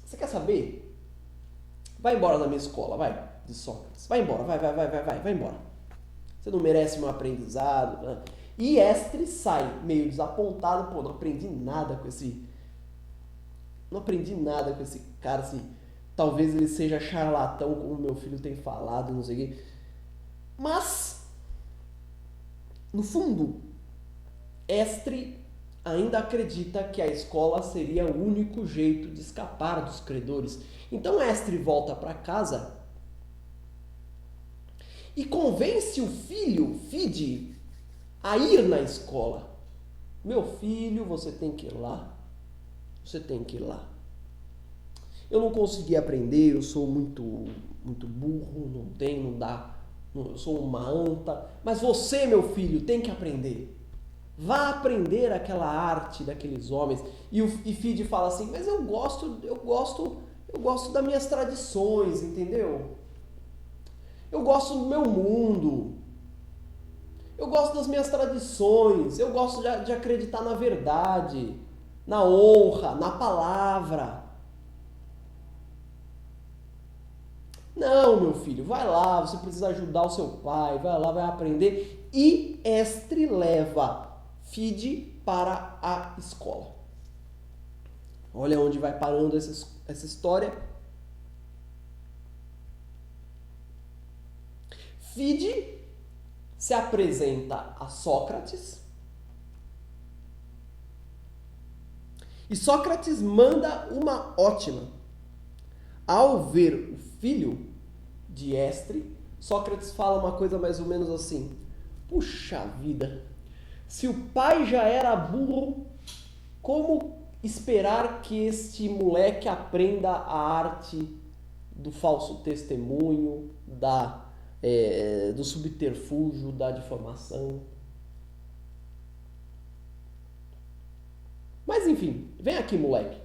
Você quer saber? Vai embora da minha escola, vai, de Sócrates. Vai embora, vai embora. Você não merece meu aprendizado. Né? E Estre sai meio desapontado. Pô, não aprendi nada com esse cara, assim. Talvez ele seja charlatão, como meu filho tem falado, não sei o quê. Mas, no fundo, Estre ainda acredita que a escola seria o único jeito de escapar dos credores. Então Estre volta para casa e convence o filho, Fide, a ir na escola. Meu filho, você tem que ir lá. Você tem que ir lá. Eu não consegui aprender, eu sou muito burro, não dá. Eu sou uma anta. Mas você, meu filho, tem que aprender. Vá aprender aquela arte daqueles homens. E Fide fala assim: mas eu gosto das minhas tradições, entendeu? Eu gosto do meu mundo. Eu gosto das minhas tradições. Eu gosto de acreditar na verdade, na honra, na palavra. Não, meu filho, vai lá, você precisa ajudar o seu pai, vai lá, vai aprender. E Estre leva Fide para a escola. Olha onde vai parando essa história. Fide se apresenta a Sócrates e Sócrates manda uma ótima. Ao ver o filho de Estre, Sócrates fala uma coisa mais ou menos assim: puxa vida, se o pai já era burro, como esperar que este moleque aprenda a arte do falso testemunho, do subterfúgio, da difamação? Mas enfim, vem aqui, moleque.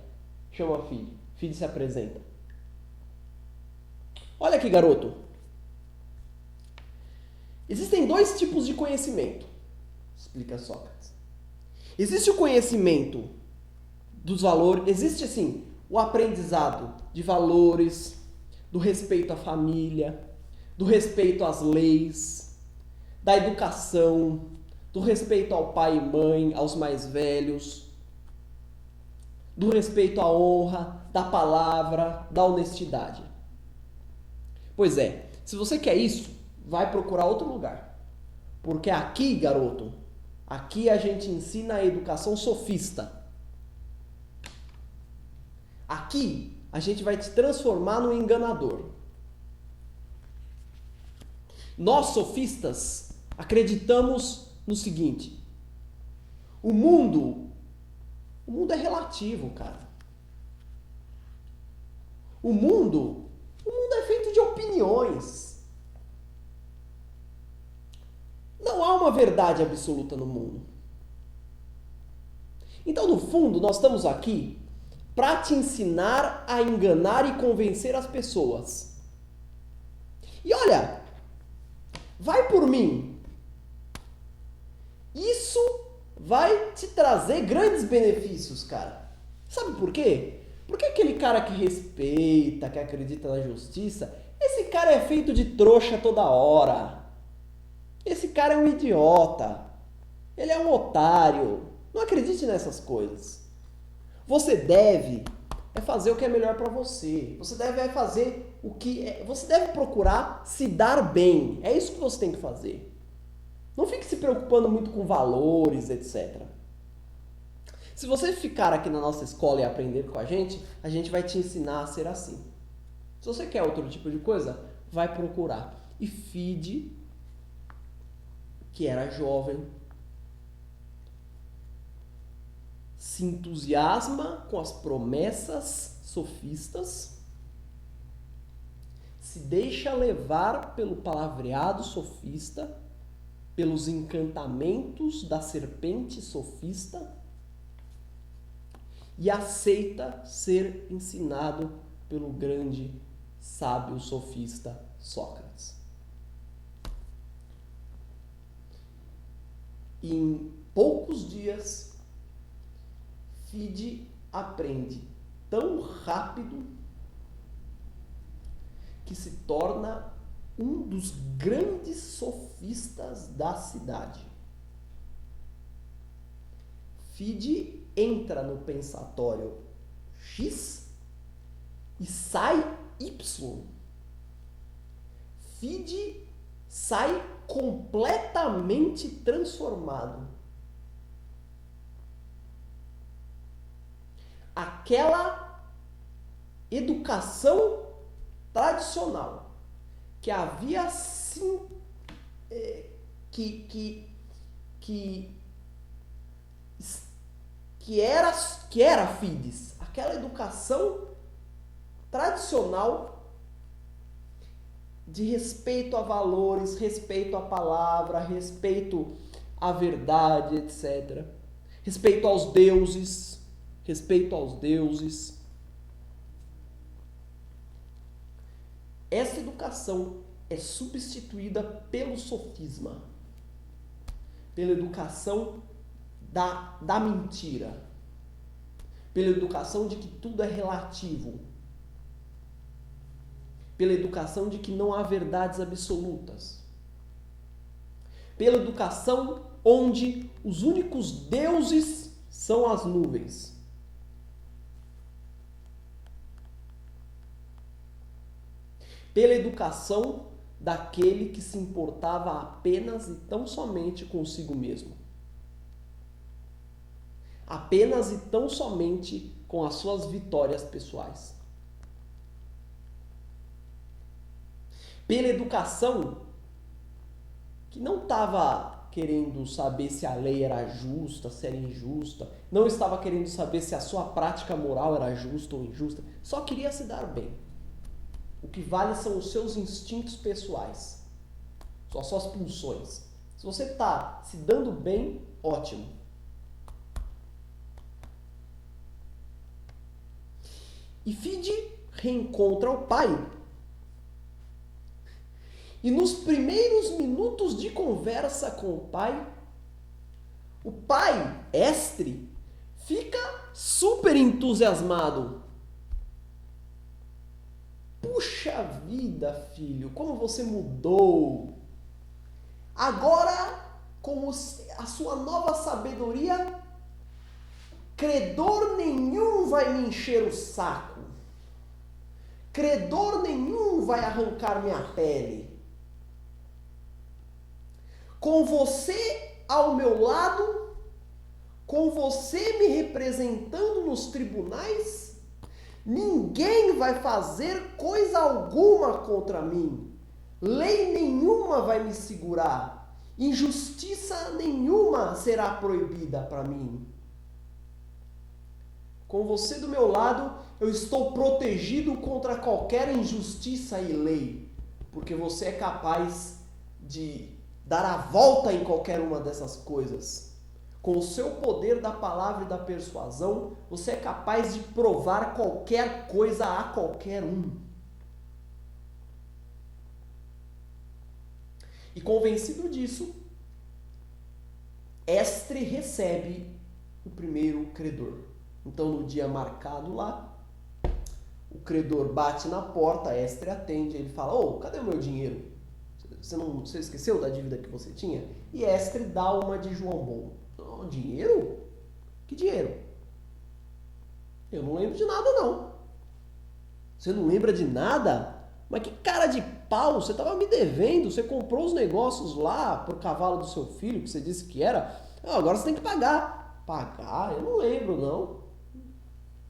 Chama a filha. Filho se apresenta. Olha aqui, garoto. Existem dois tipos de conhecimento, explica Sócrates. Existe o conhecimento dos valores, existe assim, o aprendizado de valores, do respeito à família, do respeito às leis, da educação, do respeito ao pai e mãe, aos mais velhos, do respeito à honra, da palavra, da honestidade. Pois é, se você quer isso, vai procurar outro lugar. Porque aqui, garoto, aqui a gente ensina a educação sofista. Aqui a gente vai te transformar no enganador. Nós, sofistas, acreditamos no seguinte: o mundo é relativo, cara. O mundo é feito de opiniões. Não há uma verdade absoluta no mundo. Então, no fundo, nós estamos aqui para te ensinar a enganar e convencer as pessoas. E olha, vai por mim. Isso vai te trazer grandes benefícios, cara. Sabe por quê? Porque aquele cara que respeita, que acredita na justiça, esse cara é feito de trouxa toda hora. Esse cara é um idiota. Ele é um otário. Não acredite nessas coisas. Você deve fazer o que é melhor para você. Você deve fazer você deve procurar se dar bem. É isso que você tem que fazer. Não fique se preocupando muito com valores, etc. Se você ficar aqui na nossa escola e aprender com a gente vai te ensinar a ser assim. Se você quer outro tipo de coisa, vai procurar. E Fide, que era jovem, se entusiasma com as promessas sofistas, se deixa levar pelo palavreado sofista, pelos encantamentos da serpente sofista e aceita ser ensinado pelo grande sábio sofista Sócrates. E em poucos dias, Fide aprende tão rápido que se torna um dos grandes sofistas da cidade. Fide entra no pensatório X e sai Y. Fide sai completamente transformado. Aquela educação tradicional que havia sim que era Fides, aquela educação tradicional de respeito a valores, respeito à palavra, respeito à verdade, etc. Respeito aos deuses. Essa educação é substituída pelo sofisma, pela educação da mentira, pela educação de que tudo é relativo, pela educação de que não há verdades absolutas, pela educação onde os únicos deuses são as nuvens. pela educação daquele que se importava apenas e tão somente consigo mesmo. Apenas e tão somente com as suas vitórias pessoais. Pela educação que não estava querendo saber se a lei era justa, se era injusta, não estava querendo saber se a sua prática moral era justa ou injusta, só queria se dar bem. O que vale são os seus instintos pessoais, são as suas pulsões. Se você está se dando bem, ótimo. E Fide reencontra o pai. E nos primeiros minutos de conversa com o pai, Estre, fica super entusiasmado. Puxa vida, filho, como você mudou! Agora, com a sua nova sabedoria, credor nenhum vai me encher o saco. Credor nenhum vai arrancar minha pele. Com você ao meu lado, com você me representando nos tribunais, ninguém vai fazer coisa alguma contra mim. Lei nenhuma vai me segurar. Injustiça nenhuma será proibida para mim. Com você do meu lado, eu estou protegido contra qualquer injustiça e lei, porque você é capaz de dar a volta em qualquer uma dessas coisas. Com o seu poder da palavra e da persuasão, você é capaz de provar qualquer coisa a qualquer um. E convencido disso, Estre recebe o primeiro credor. Então, no dia marcado lá, o credor bate na porta, Estre atende, ele fala: "Ô, cadê o meu dinheiro? Você esqueceu da dívida que você tinha?" E Estre dá uma de João Bom. "Oh, dinheiro? Que dinheiro? Eu não lembro de nada, não." "Você não lembra de nada? Mas que cara de pau, você estava me devendo, você comprou os negócios lá pro cavalo do seu filho, que você disse que era. Agora você tem que pagar." "Pagar? Eu não lembro, não."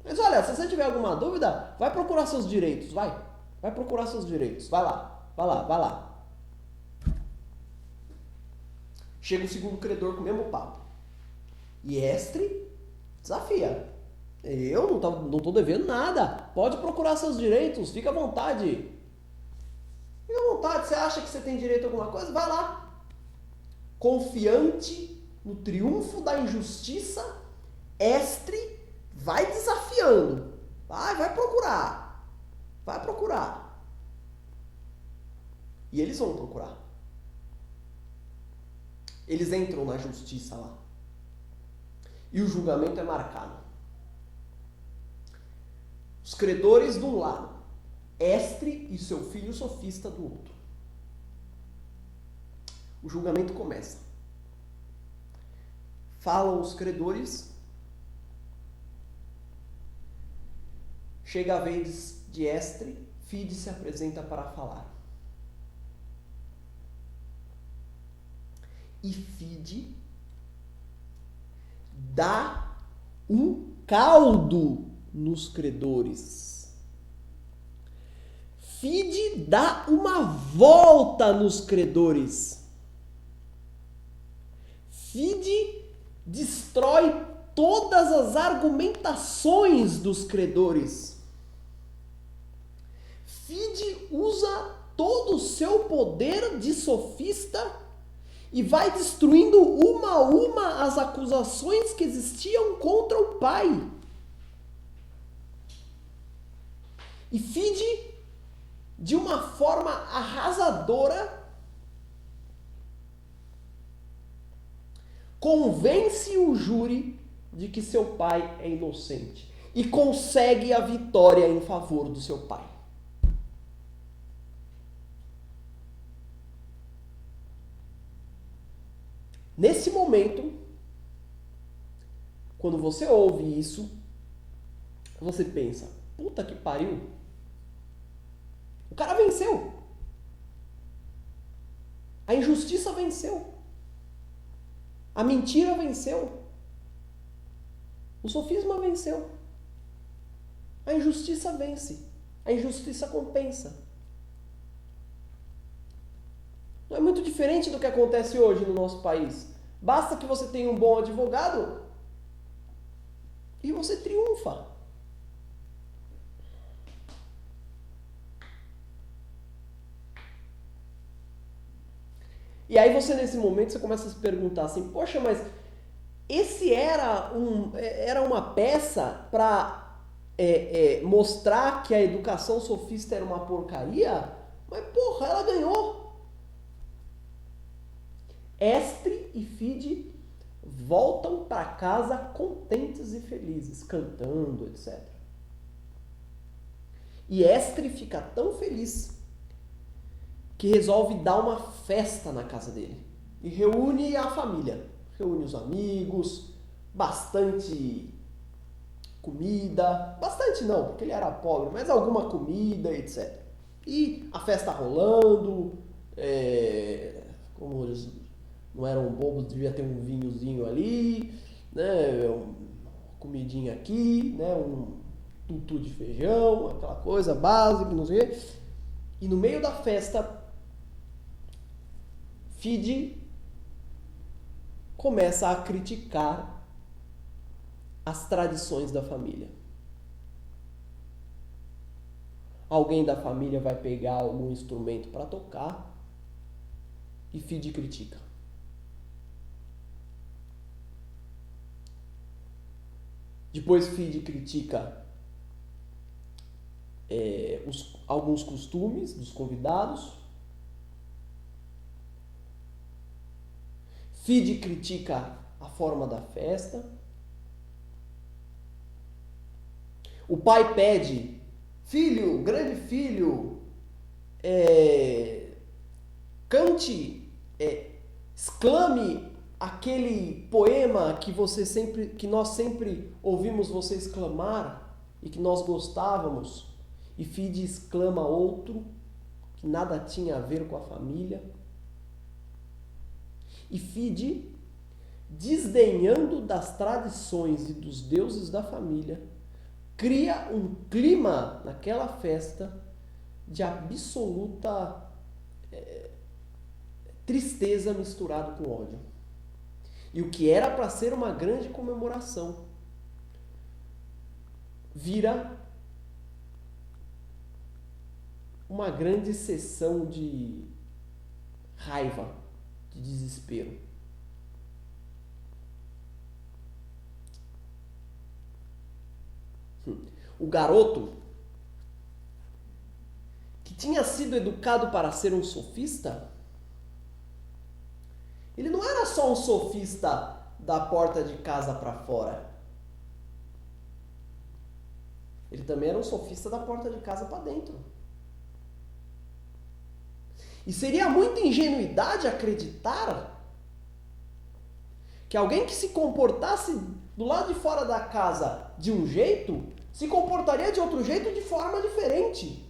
"Mas olha, se você tiver alguma dúvida, vai procurar seus direitos, vai. Vai procurar seus direitos, vai lá, vai lá, vai lá." Chega o segundo credor com o mesmo papo. E Estre desafia. "Eu não estou devendo nada. Pode procurar seus direitos, fica à vontade." "Fica à vontade, você acha que você tem direito a alguma coisa? Vai lá." Confiante no triunfo da injustiça, Estre vai desafiando. Vai procurar. Vai procurar. E eles vão procurar. Eles entram na justiça lá. E o julgamento é marcado. Os credores de um lado, Estre e seu filho sofista do outro. O julgamento começa. Falam os credores. Chega a vez de Estre, Fide se apresenta para falar. E Fide dá um caldo nos credores. Fide dá uma volta nos credores. Fide destrói todas as argumentações dos credores. Fide usa todo o seu poder de sofista e vai destruindo uma a uma as acusações que existiam contra o pai. E Fide, de uma forma arrasadora, convence o júri de que seu pai é inocente e consegue a vitória em favor do seu pai. Nesse momento, quando você ouve isso, você pensa: puta que pariu, O cara venceu. A injustiça venceu. A mentira venceu. O sofisma venceu. A injustiça vence. A injustiça compensa. Não é muito diferente do que acontece hoje no nosso país. Basta que você tenha um bom advogado e você triunfa. E aí você, nesse momento, você começa a se perguntar assim, poxa, mas esse era uma peça para mostrar que a educação sofista era uma porcaria? Mas, porra, ela ganhou. Estre e Fide voltam para casa contentes e felizes, cantando, etc. E Estre fica tão feliz que resolve dar uma festa na casa dele. E reúne a família. Reúne os amigos, bastante comida. Bastante não, porque ele era pobre, mas alguma comida, etc. E a festa rolando. Como eles não eram bobos, devia ter um vinhozinho ali, né? Uma comidinha aqui, né? Um tutu de feijão, aquela coisa básica, não sei o quê. E no meio da festa, Fide começa a criticar as tradições da família. Alguém da família vai pegar algum instrumento para tocar e Fide critica. Depois Fide critica alguns costumes dos convidados. Fide critica a forma da festa. O pai pede, filho, grande filho, cante, exclame aquele poema que nós sempre ouvimos você exclamar e que nós gostávamos. E Fide exclama outro que nada tinha a ver com a família. E Fide, desdenhando das tradições e dos deuses da família, cria um clima naquela festa de absoluta tristeza misturado com ódio. E o que era para ser uma grande comemoração vira uma grande sessão de raiva, de desespero. O garoto, que tinha sido educado para ser um sofista, ele não era só um sofista da porta de casa para fora. Ele também era um sofista da porta de casa para dentro. E seria muita ingenuidade acreditar que alguém que se comportasse do lado de fora da casa de um jeito, se comportaria de outro jeito de forma diferente.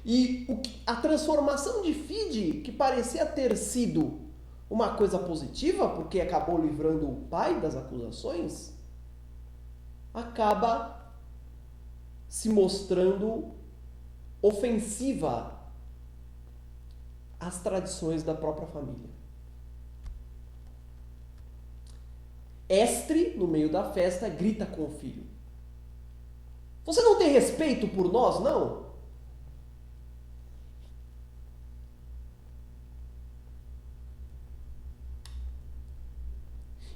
E a transformação de Fide, que parecia ter sido uma coisa positiva, porque acabou livrando o pai das acusações, acaba se mostrando ofensiva às tradições da própria família. Estre, no meio da festa, grita com o filho: "Você não tem respeito por nós, não?"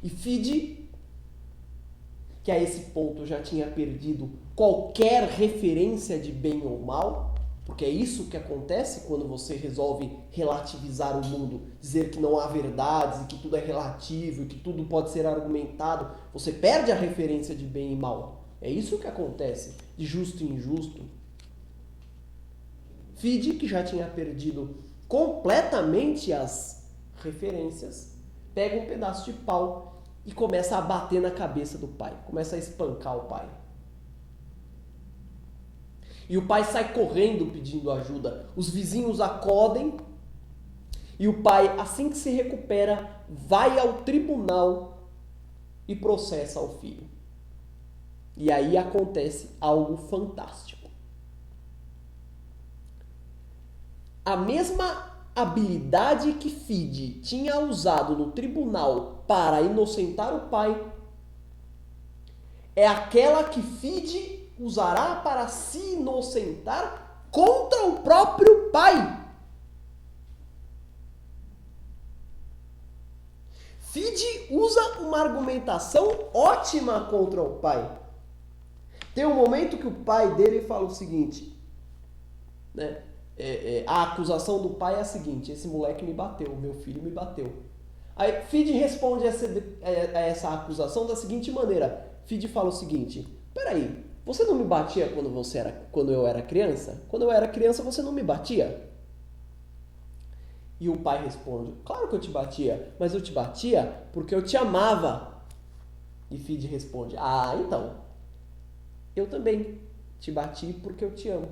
E Fide, que a esse ponto já tinha perdido qualquer referência de bem ou mal, porque é isso que acontece quando você resolve relativizar o mundo, dizer que não há verdades, que tudo é relativo, que tudo pode ser argumentado, você perde a referência de bem e mal. É isso que acontece, de justo e injusto. Fide, que já tinha perdido completamente as referências, pega um pedaço de pau e começa a bater na cabeça do pai, começa a espancar o pai. E o pai sai correndo pedindo ajuda. Os vizinhos acodem e o pai, assim que se recupera, vai ao tribunal e processa o filho. E aí acontece algo fantástico. A mesma habilidade que Fide tinha usado no tribunal para inocentar o pai é aquela que Fide usará para se inocentar contra o próprio pai. Fide usa uma argumentação ótima contra o pai. Tem um momento que o pai dele fala o seguinte, né? A acusação do pai é a seguinte: esse moleque me bateu, meu filho me bateu. Aí Fide responde a essa acusação da seguinte maneira. Fide fala o seguinte: peraí, você não me batia quando eu era criança? Quando eu era criança você não me batia? E o pai responde: claro que eu te batia, mas eu te batia porque eu te amava. E Fide responde: ah, então, eu também te bati porque eu te amo.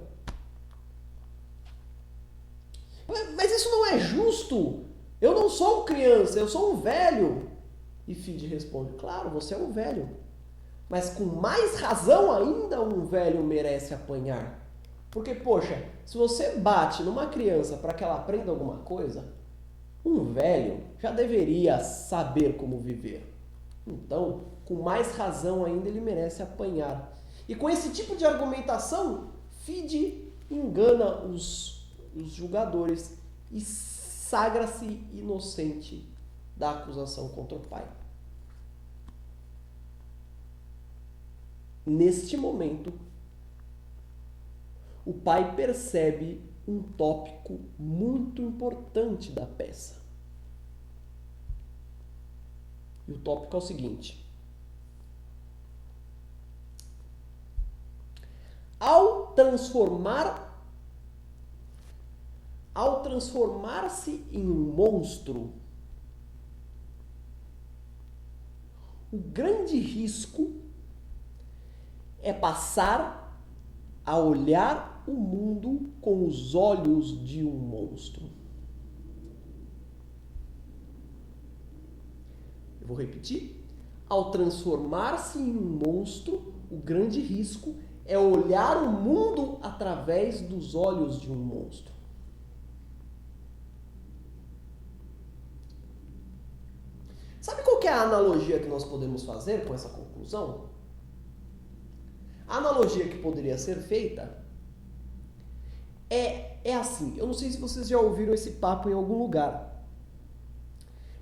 Mas isso não é justo. Eu não sou criança, eu sou um velho. E Fide responde: claro, você é um velho. Mas com mais razão ainda um velho merece apanhar. Porque, poxa, se você bate numa criança para que ela aprenda alguma coisa, um velho já deveria saber como viver. Então, com mais razão ainda ele merece apanhar. E com esse tipo de argumentação, Fide engana os julgadores e sagra-se inocente da acusação contra o pai. Neste momento, o pai percebe um tópico muito importante da peça. E o tópico é o seguinte: ao transformar-se em um monstro, o grande risco é passar a olhar o mundo com os olhos de um monstro. Eu vou repetir. Ao transformar-se em um monstro, o grande risco é olhar o mundo através dos olhos de um monstro. Sabe qual que é a analogia que nós podemos fazer com essa conclusão? A analogia que poderia ser feita é assim. Eu não sei se vocês já ouviram esse papo em algum lugar.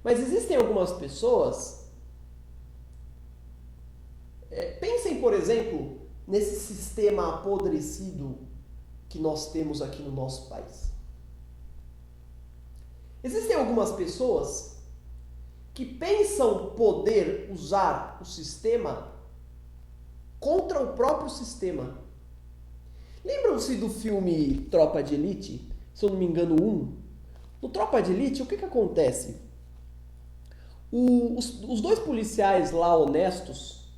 Mas existem algumas pessoas... pensem, por exemplo, nesse sistema apodrecido que nós temos aqui no nosso país. Existem algumas pessoas que pensam poder usar o sistema contra o próprio sistema. Lembram-se do filme Tropa de Elite? Se eu não me engano, 1. No Tropa de Elite, o que acontece? Os dois policiais lá honestos,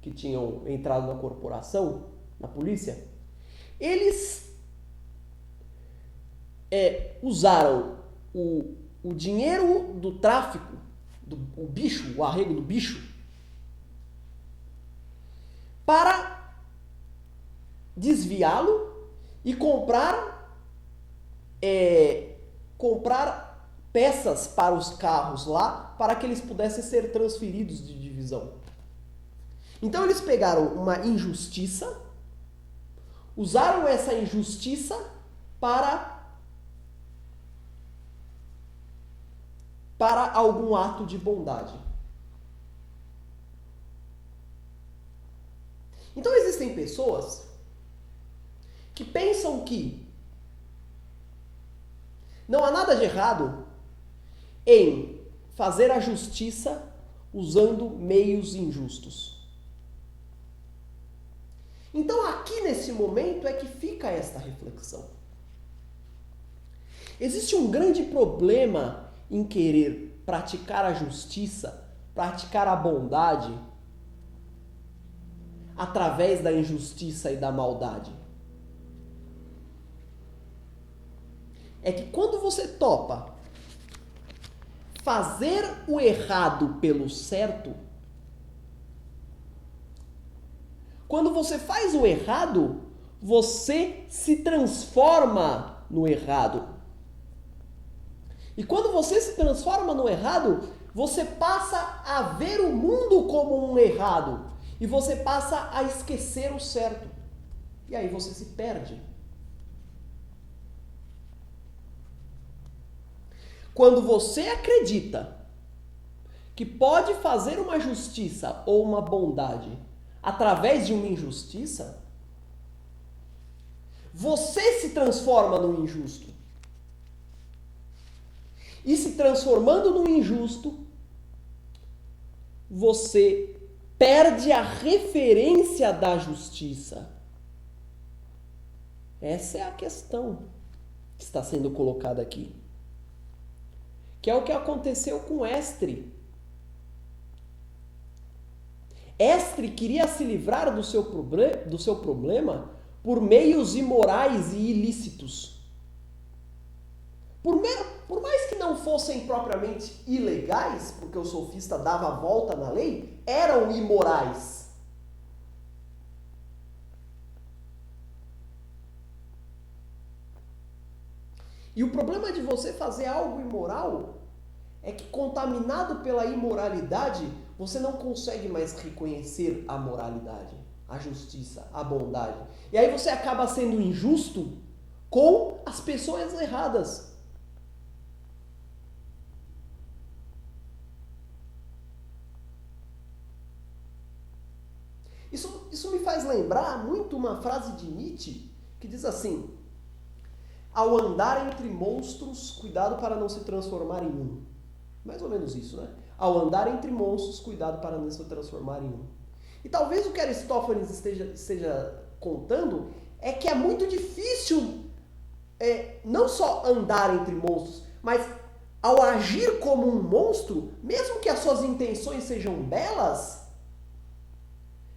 que tinham entrado na corporação, na polícia, eles usaram o dinheiro do tráfico, o bicho, o arrego do bicho, para desviá-lo e comprar peças para os carros lá, para que eles pudessem ser transferidos de divisão. Então eles pegaram uma injustiça, usaram essa injustiça para algum ato de bondade. Então existem pessoas que pensam que não há nada de errado em fazer a justiça usando meios injustos. Então aqui nesse momento é que fica esta reflexão. Existe um grande problema em querer praticar a justiça, praticar a bondade através da injustiça e da maldade. é que quando você topa fazer o errado pelo certo, quando você faz o errado, você se transforma no errado. E quando você se transforma no errado, você passa a ver o mundo como um errado. E você passa a esquecer o certo. E aí você se perde. Quando você acredita que pode fazer uma justiça ou uma bondade através de uma injustiça, você se transforma no injusto. E se transformando no injusto, você perde a referência da justiça. Essa é a questão que está sendo colocada aqui. Que é o que aconteceu com Esdre. Esdre queria se livrar do seu problema por meios imorais e ilícitos. Por mais que não fossem propriamente ilegais, porque o sofista dava a volta na lei, eram imorais. E o problema de você fazer algo imoral é que, contaminado pela imoralidade, você não consegue mais reconhecer a moralidade, a justiça, a bondade. E aí você acaba sendo injusto com as pessoas erradas. Isso me faz lembrar muito uma frase de Nietzsche que diz assim: ao andar entre monstros, cuidado para não se transformar em um. Mais ou menos isso, né? Ao andar entre monstros, cuidado para não se transformar em um. E talvez o que Aristófanes esteja contando é que é muito difícil não só andar entre monstros, mas ao agir como um monstro, mesmo que as suas intenções sejam belas,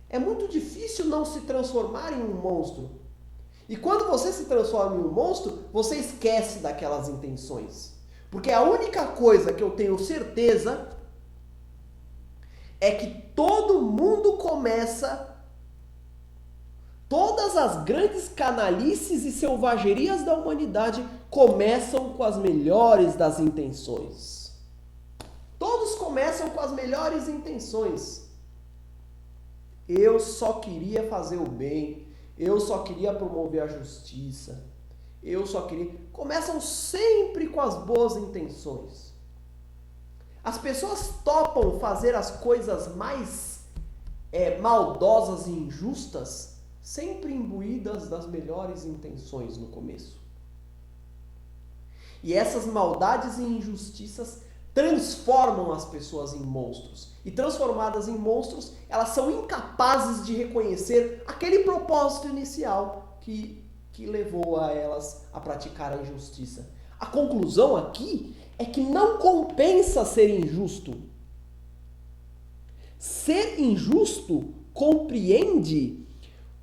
é muito difícil não se transformar em um monstro. E quando você se transforma em um monstro, você esquece daquelas intenções. Porque a única coisa que eu tenho certeza é que todo mundo começa, todas as grandes canalices e selvagerias da humanidade começam com as melhores das intenções. Todos começam com as melhores intenções. Eu só queria fazer o bem, eu só queria promover a justiça, eu só queria... Começam sempre com as boas intenções. As pessoas topam fazer as coisas mais maldosas e injustas, sempre imbuídas das melhores intenções no começo. E essas maldades e injustiças transformam as pessoas em monstros. E transformadas em monstros, elas são incapazes de reconhecer aquele propósito inicial que levou a elas a praticar a injustiça. A conclusão aqui é que não compensa ser injusto. Ser injusto compreende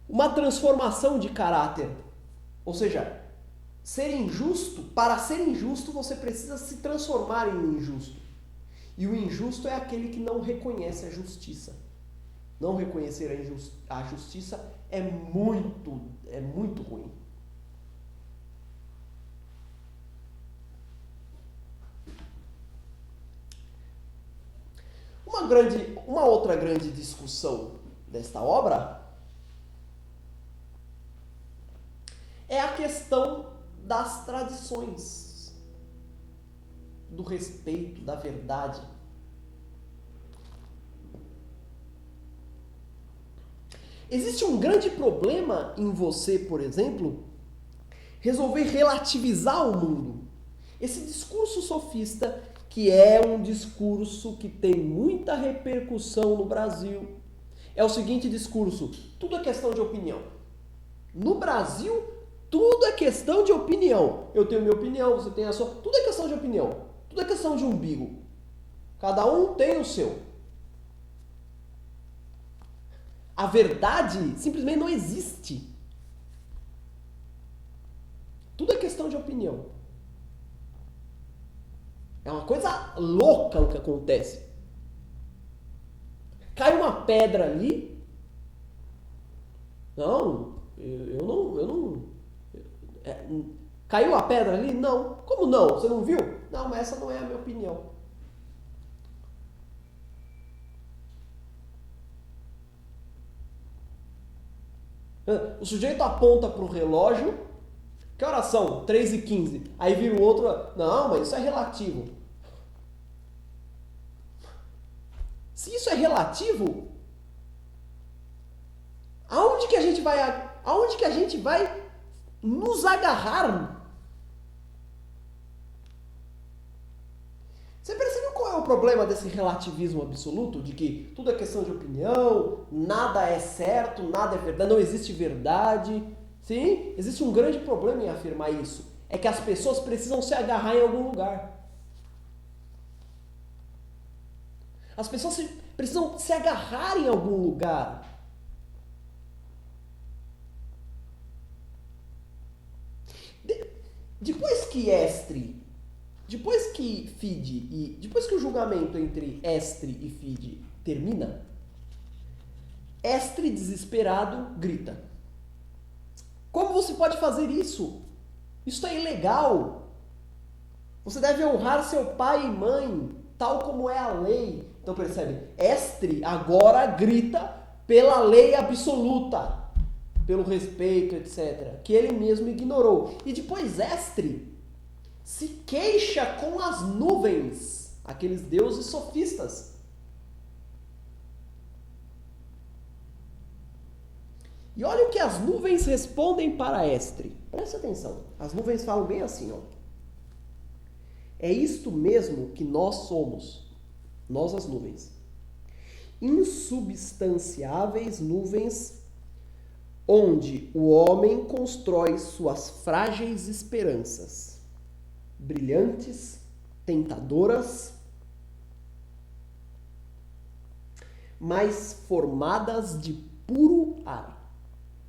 uma transformação de caráter. Ou seja, para ser injusto, você precisa se transformar em um injusto. E o injusto é aquele que não reconhece a justiça. Não reconhecer a justiça é muito ruim. Uma outra grande discussão desta obra é a questão das tradições, do respeito, da verdade. Existe um grande problema em você, por exemplo, resolver relativizar o mundo. Esse discurso sofista, que é um discurso que tem muita repercussão no Brasil, é o seguinte discurso: tudo é questão de opinião. No Brasil, tudo é questão de opinião. Eu tenho minha opinião, você tem a sua. Tudo é questão de opinião. Tudo é questão de umbigo. Cada um tem o seu. A verdade simplesmente não existe. Tudo é questão de opinião. É uma coisa louca o que acontece. Cai uma pedra ali. Não, eu não. Caiu a pedra ali? Não. Como não? Você não viu? Não, mas essa não é a minha opinião. O sujeito aponta para o relógio. Que horas são? 3h15. Aí vira o outro. Não, mas isso é relativo. Se isso é relativo, aonde que a gente vai nos agarrar? Você percebeu qual é o problema desse relativismo absoluto? De que tudo é questão de opinião, nada é certo, nada é verdade, não existe verdade. Sim, existe um grande problema em afirmar isso. É que as pessoas precisam se agarrar em algum lugar. As pessoas precisam se agarrar em algum lugar. Depois que o julgamento entre Estre e Fide termina, Estre, desesperado, grita: como você pode fazer isso? Isso é ilegal. Você deve honrar seu pai e mãe, tal como é a lei. Então percebe, Estre agora grita pela lei absoluta, pelo respeito, etc., que ele mesmo ignorou. E depois Estre se queixa com as nuvens, aqueles deuses sofistas. E olha o que as nuvens respondem para Estre. Presta atenção. As nuvens falam bem assim, ó. É isto mesmo que nós somos. Nós, as nuvens. Insubstanciáveis nuvens, onde o homem constrói suas frágeis esperanças, brilhantes, tentadoras, mas formadas de puro ar.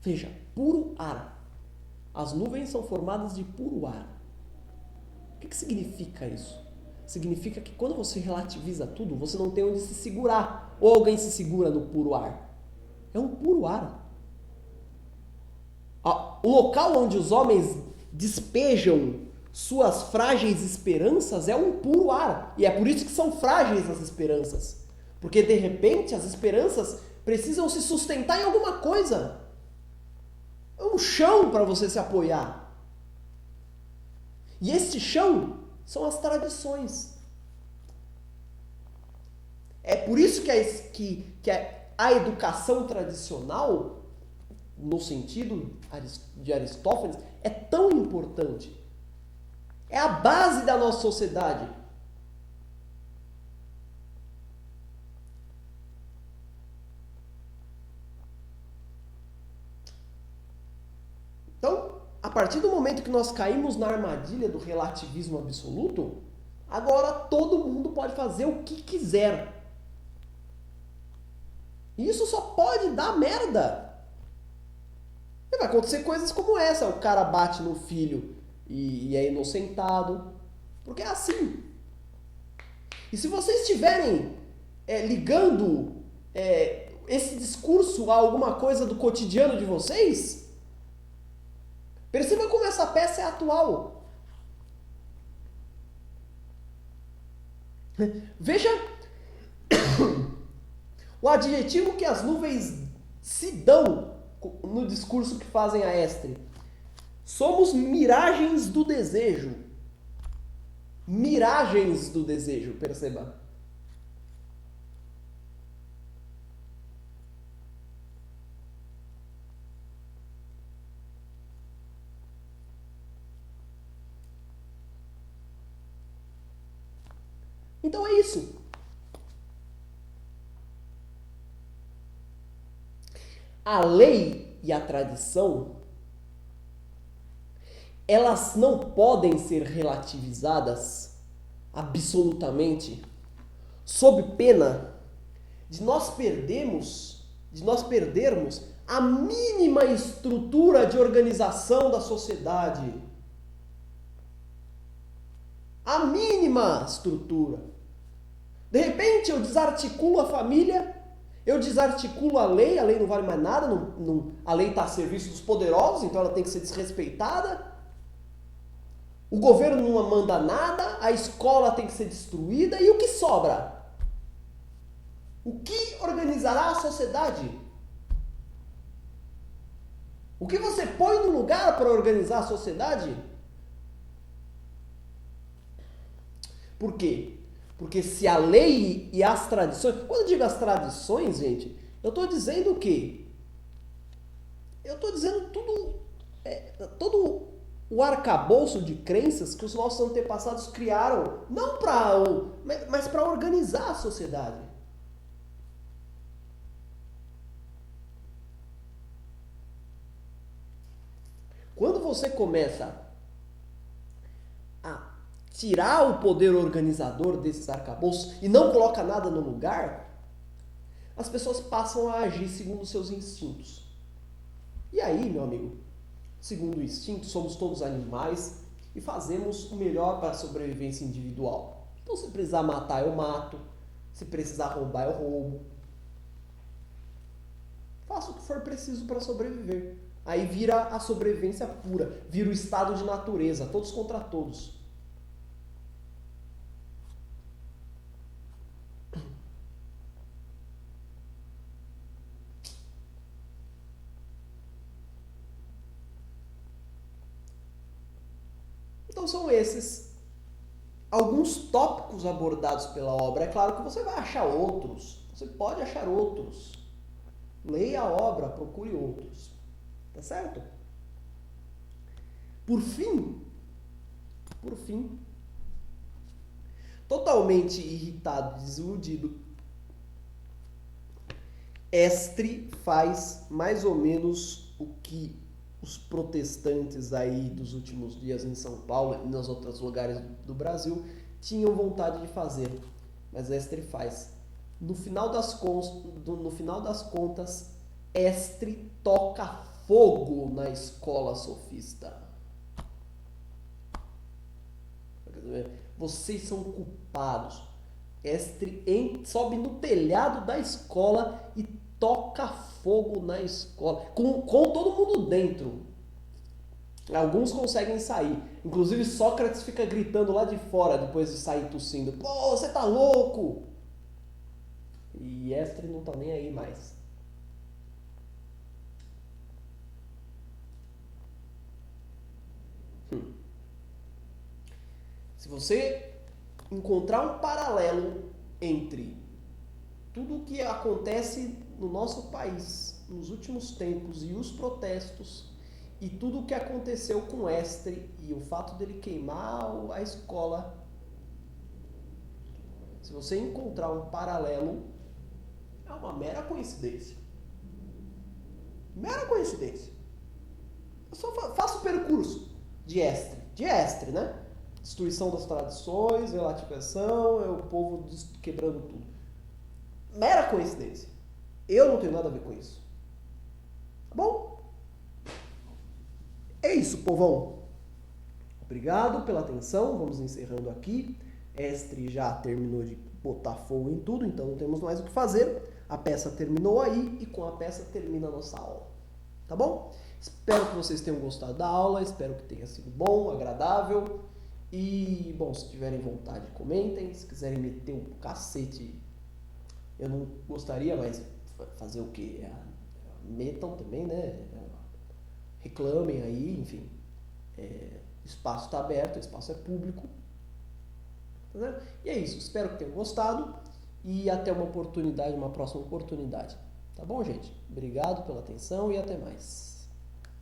Veja, puro ar. As nuvens são formadas de puro ar. O que significa isso? Significa que quando você relativiza tudo, você não tem onde se segurar. Ou alguém se segura no puro ar. É um puro ar. O local onde os homens despejam suas frágeis esperanças é um puro ar. E é por isso que são frágeis as esperanças. Porque, de repente, as esperanças precisam se sustentar em alguma coisa. É um chão para você se apoiar. E esse chão são as tradições. É por isso que a educação tradicional, no sentido de Aristófanes, é tão importante. É a base da nossa sociedade. Então, a partir do momento que nós caímos na armadilha do relativismo absoluto, agora todo mundo pode fazer o que quiser. E isso só pode dar merda. E vai acontecer coisas como essa. O cara bate no filho e é inocentado. Porque é assim. E se vocês estiverem ligando esse discurso a alguma coisa do cotidiano de vocês, perceba como essa peça é atual. Veja o adjetivo que as nuvens se dão no discurso que fazem a Estre. Somos miragens do desejo. Miragens do desejo, perceba. Então é isso. A lei e a tradição, elas não podem ser relativizadas absolutamente, sob pena de nós perdermos a mínima estrutura de organização da sociedade. a mínima estrutura. De repente eu desarticulo a família, eu desarticulo a lei não vale mais nada, a lei está a serviço dos poderosos, então ela tem que ser desrespeitada. O governo não manda nada, a escola tem que ser destruída, e o que sobra? O que organizará a sociedade? O que você põe no lugar para organizar a sociedade? Por quê? Porque se a lei e as tradições... Quando eu digo as tradições, gente, eu estou dizendo o quê? Eu estou dizendo todo o arcabouço de crenças que os nossos antepassados criaram, não mas para organizar a sociedade. Quando você começa a tirar o poder organizador desses arcabouços e não coloca nada no lugar, as pessoas passam a agir segundo os seus instintos. E aí, meu amigo, segundo o instinto, somos todos animais e fazemos o melhor para a sobrevivência individual. Então, se precisar matar, eu mato. Se precisar roubar, eu roubo. Faço o que for preciso para sobreviver. Aí vira a sobrevivência pura, vira o estado de natureza, todos contra todos. Então são esses alguns tópicos abordados pela obra. É claro que você vai achar outros, você pode achar outros. Leia a obra, procure outros. Tá certo? Por fim, totalmente irritado, desiludido, Estre faz mais ou menos o que os protestantes aí dos últimos dias em São Paulo e nos outros lugares do Brasil tinham vontade de fazer. Mas Estre faz. No final das contas, Estre toca fogo na escola sofista. Vocês são culpados. Estre sobe no telhado da escola e toca fogo na escola. Com todo mundo dentro. Alguns conseguem sair. Inclusive Sócrates fica gritando lá de fora depois de sair tossindo. Pô, você tá louco! E Estre não tá nem aí mais. Se você encontrar um paralelo entre tudo o que acontece no nosso país nos últimos tempos e os protestos e tudo o que aconteceu com Estre e o fato dele queimar a escola, se você encontrar um paralelo, é uma mera coincidência. Mera coincidência. Eu só faço o percurso de Estre, né? Destruição das tradições, relativização, é o povo quebrando tudo. Mera coincidência. Eu não tenho nada a ver com isso. Tá bom? É isso, povão. Obrigado pela atenção. Vamos encerrando aqui. Estre já terminou de botar fogo em tudo, então não temos mais o que fazer. A peça terminou aí e com a peça termina a nossa aula. Tá bom? Espero que vocês tenham gostado da aula. Espero que tenha sido bom, agradável. E, bom, se tiverem vontade, comentem. Se quiserem meter o cacete, eu não gostaria, mas fazer o quê? Metam também, né? Reclamem aí, enfim. O espaço está aberto, o espaço é público. Tá? E é isso. Espero que tenham gostado. E até uma próxima oportunidade. Tá bom, gente? Obrigado pela atenção e até mais.